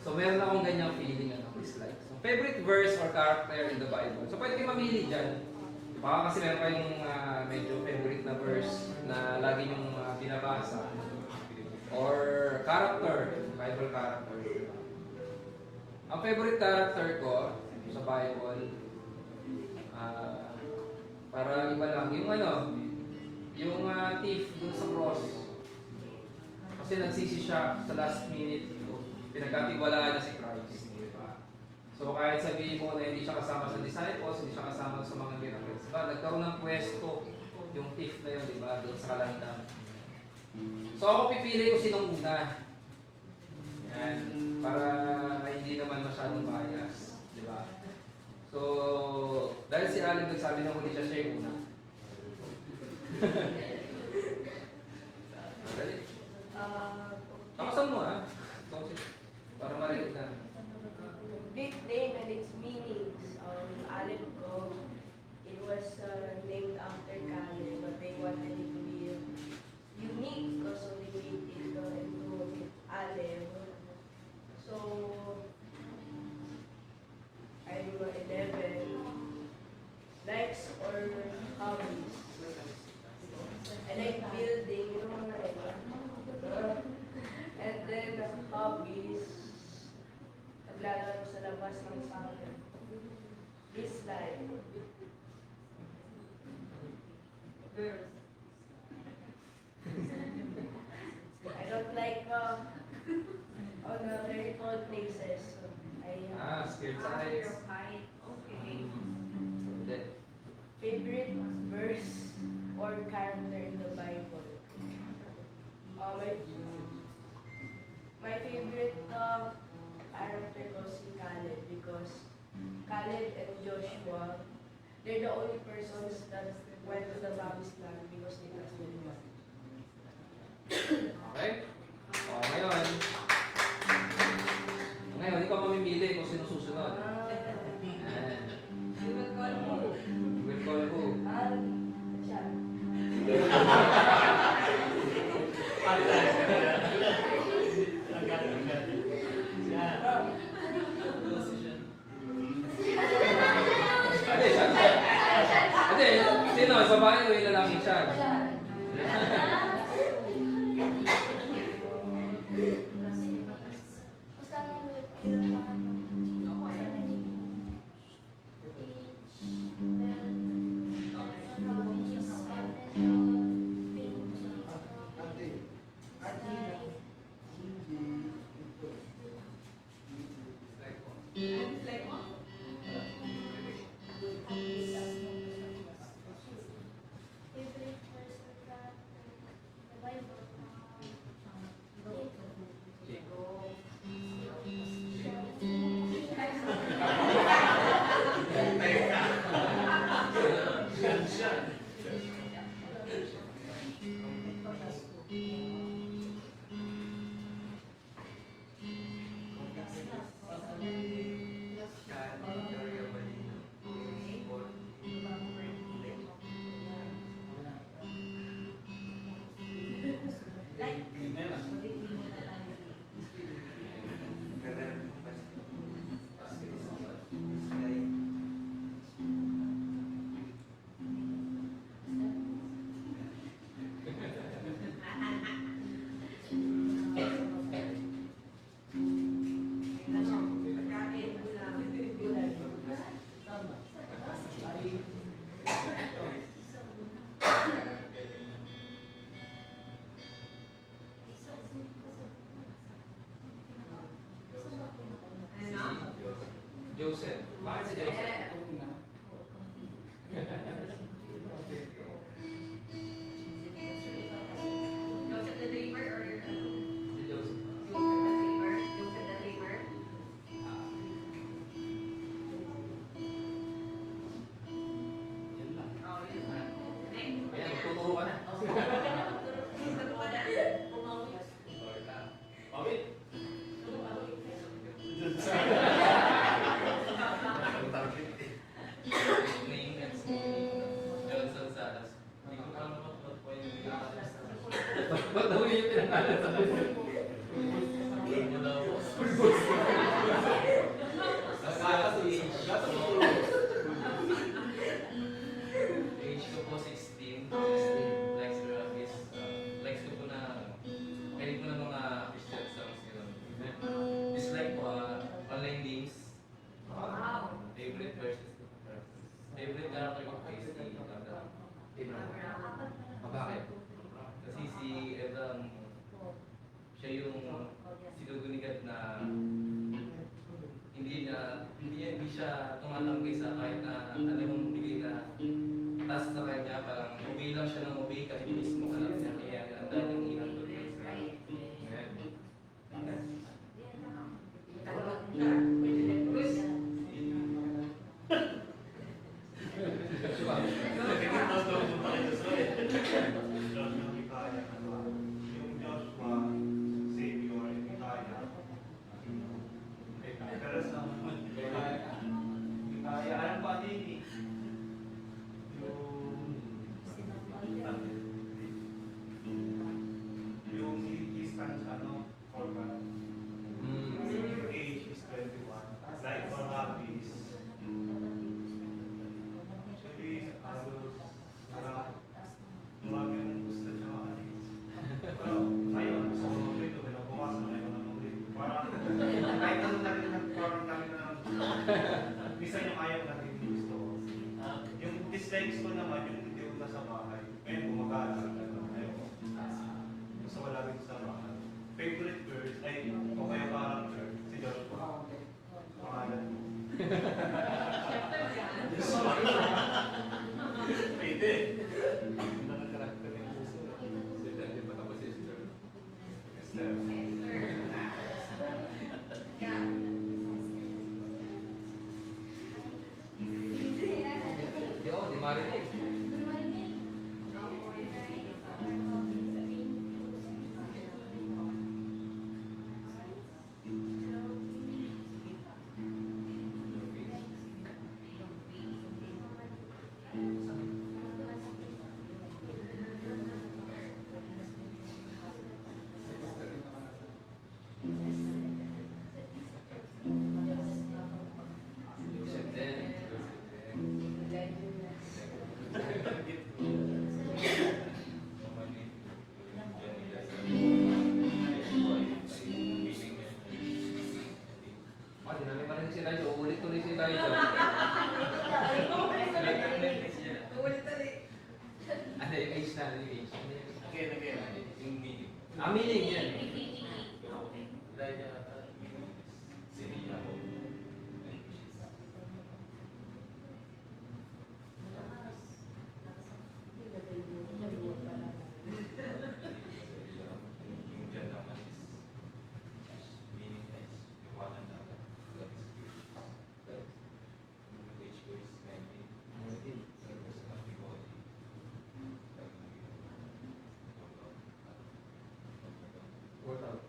So, meron akong ganyang feeling ano, dislike. So, favorite verse or character in the Bible. So, pwede kayo mamili dyan. Baka kasi meron kayong medyo favorite na verse na lagi nyong binabasa. Or character, Bible character. Ang favorite character ko sa Bible, para iba lang, yung ano, yung thief dun sa cross. Kasi nagsisi siya sa last minute, pinagkatiwalaan niya si Christ. So kahit sabihin mo na hindi siya kasama sa disciples, hindi siya kasama sa mga miracles, diba? Nagkaroon ng pwesto yung thief na yun, diba? Doon sa kalantan. So ako pipili ko sinong una. Yan. Para hindi naman masyadong bias. Diba? So, dahil si Alan nagsabi na huli siya yung una. Dali. Takasan mo para marinig na. Big name and its meanings. Alep ko, it was named after Caleb, but they wanted it to be unique because so they made it into Alep. So, I'm 11. Likes or hobbies? I like building, you know what I like. And then hobbies, naglalaro sa labas ng summer. Dislike. I don't like on very cold places. So Scared sa heights. Okay. Hindi. Favorite verse or character in the Bible? My favorite character ko si Caleb because Caleb and Joshua, they're the only persons that went to the promised land because they trusted God. Okay? O, ngayon. Ngayon, ikaw mamimili kung sino susunod. Ayan. You will call who? Will call who? Siya. Hindi, siya. Hindi, sino? Babae o ilalaki siya? Joseph. Bakit si Joseph? Joseph the Dreamer or Si Joseph. Joseph the Dreamer? Joseph the Dreamer? Yan lang. Oh, yun. Next. Ayan, magtuturo ka na. Gusto ko na. Pawit. Ba't daw yung pinangalan sa Age ko po 16. Likes ko is, likes ko po na, kahilig ko na mga Christian songs yun. Dislike po, online games. Wow. Favorite verses. Favorite character ko kay si Abraham. Bakit? Kasi si Abraham, siya yung sinugunigat na hindi siya tumatangkay sa kahit na alam mong bigay na task sa kanya, parang obey lang siya ng obey kahit mismo alam niya, kaya ang dating inang doon. Tanong siya. Good. Yung Joshua, Savior, Mikaya. Pero sa Mikaya, alam pa din eh. Yung distance, format. Yung age is 21. Like for hobbies. Actually, marami akong gusto niya makalis. Pero ngayon, gusto ko mag-rito, pinabukasan na yun ang rito. Parang, kahit ano na rin, parang kami na, minsan yung ayaw natin yung gusto ko. Yung dislikes ko naman, yung hindi ko nasa bahay. Ngayon, gumagala. Ayaw ko. Gusto ko lagi sa bahay. Favorite bird, ay, o kaya parang bird, si Joshua. Pangalan mo. Pwede. Di ako, di marinig. Joseph din. Ah, di namin marinig si Liza. Uulit tuloy si Liza. Ano yung age na? Ano yung age? Again. Yung meaning. Ah, meaning yan. Work out.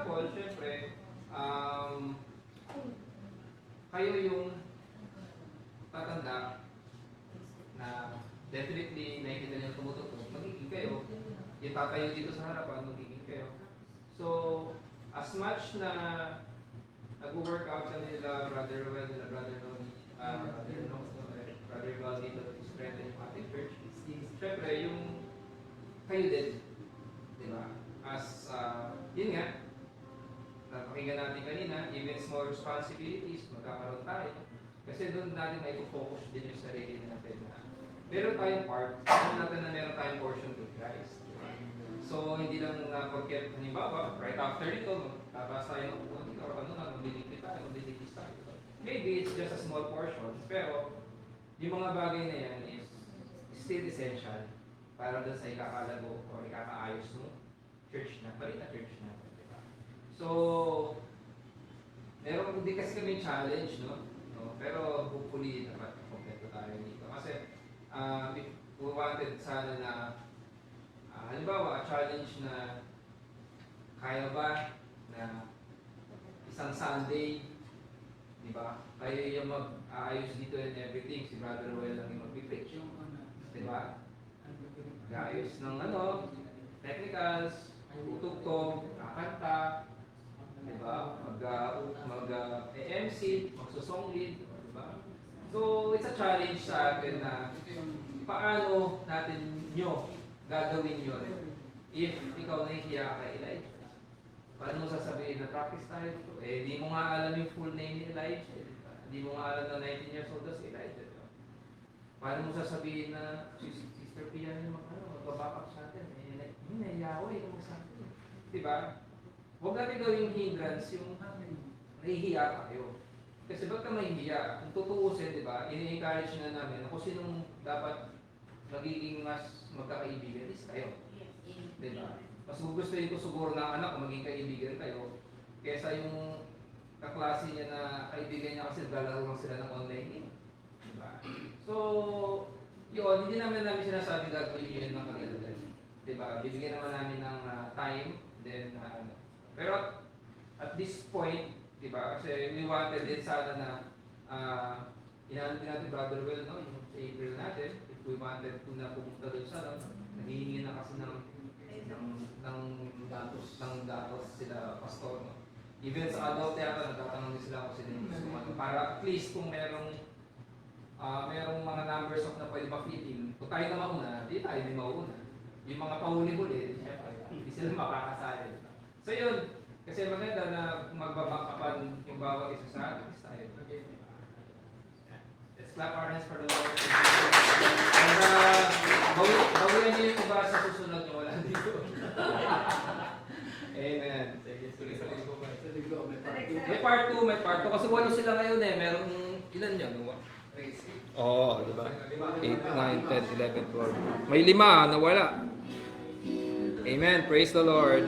example, syempre, kayo yung tatanda na definitely nakikita niyo tumututok, magiging kayo. Yung tatayo dito sa harapan, magiging kayo. So, as much na nag-workout ka nila, Brother Ruel, nila Brother Noni, Brother Val dito to strengthen yung ating church, syempre, yung kayo din, di ba? As, yun nga, napakinggan natin kanina, even small responsibilities, magkakaroon tayo. Kasi doon natin may focus din yung sarili natin na meron tayong part, alam natin na meron tayong portion with Christ. Di ba? So, hindi lang na-forget, halimbawa, right after ito, tapos tayo ng pumunti, or ano na, magdiligpit tayo. Maybe it's just a small portion, pero yung mga bagay na yan is still essential para doon sa ikakalago o ikakaayos mo church na, balik na church na. Diba? So, meron hindi kasi kami challenge, no? Pero hopefully dapat kompleto tayo dito. Kasi we wanted sana na halimbawa, challenge na kaya ba na isang Sunday, di ba? Kayo yung mag-aayos dito and everything, si Brother Roel lang yung mag-preach. Di ba? Ayos ng technicals, tutugtog, kakanta, di ba? Mag-MC, magsusong lead, di ba? So, it's a challenge sa atin na paano natin gagawin yun if ikaw nahihiya kay Elijah. Paano mo sasabihin na practice tayo ito? Eh, di mo nga alam yung full name ni Elijah. Di mo nga alam na 19 years old na si Elijah. Paano mo sasabihin na Sister Pia yung magbabackup sa atin? Eh, nahihiyawa eh, kung sa atin. Diba? Huwag natin gawing hindrance yung nahihiya kayo. Kasi ba't ka mahihiya? Kung tutuusin, diba, ini-encourage na namin na kung sinong dapat magiging mas magkakaibigan is kayo. Diba? Mas gugustuhin ko siguro ng anak kung maging kaibigan kayo kesa yung kaklase niya na kaibigan niya kasi galaro lang sila ng online game. Diba? So, yun, hindi namin sinasabi gagawin yun ng kagalagan. Diba? Bibigyan naman namin ng time, then pero at this point, diba? Kasi we wanted din sana na inaano din natin Brother Will, no? Yung sa April natin, if we wanted to na pumunta doon sa naghihingi na kasi ng datos sila pastor, no? Even sa adult yata, nagtatanong din sila kung sino yung gusto mo. Para at least kung merong mga numbers of na pwede ma-fit in, kung tayo na mauna, di tayo may mauna. Yung mga pahuli-huli, syempre, hindi sila makakasali. So yun, kasi maganda na magbabakapan yung bawat isa sa atin. Let's clap our hands for the Lord. And bawian niyo yung iba sa susunod nyo, wala dito. Amen. May part 2, kasi walo sila ngayon eh. Merong ilan yan? Oo, di ba? 8, 9, 10, 11, 12. May 5 nawala. Amen. Praise the Lord.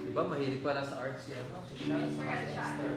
Diba, mahilig pala sa arts yan. Siya, sa Esther.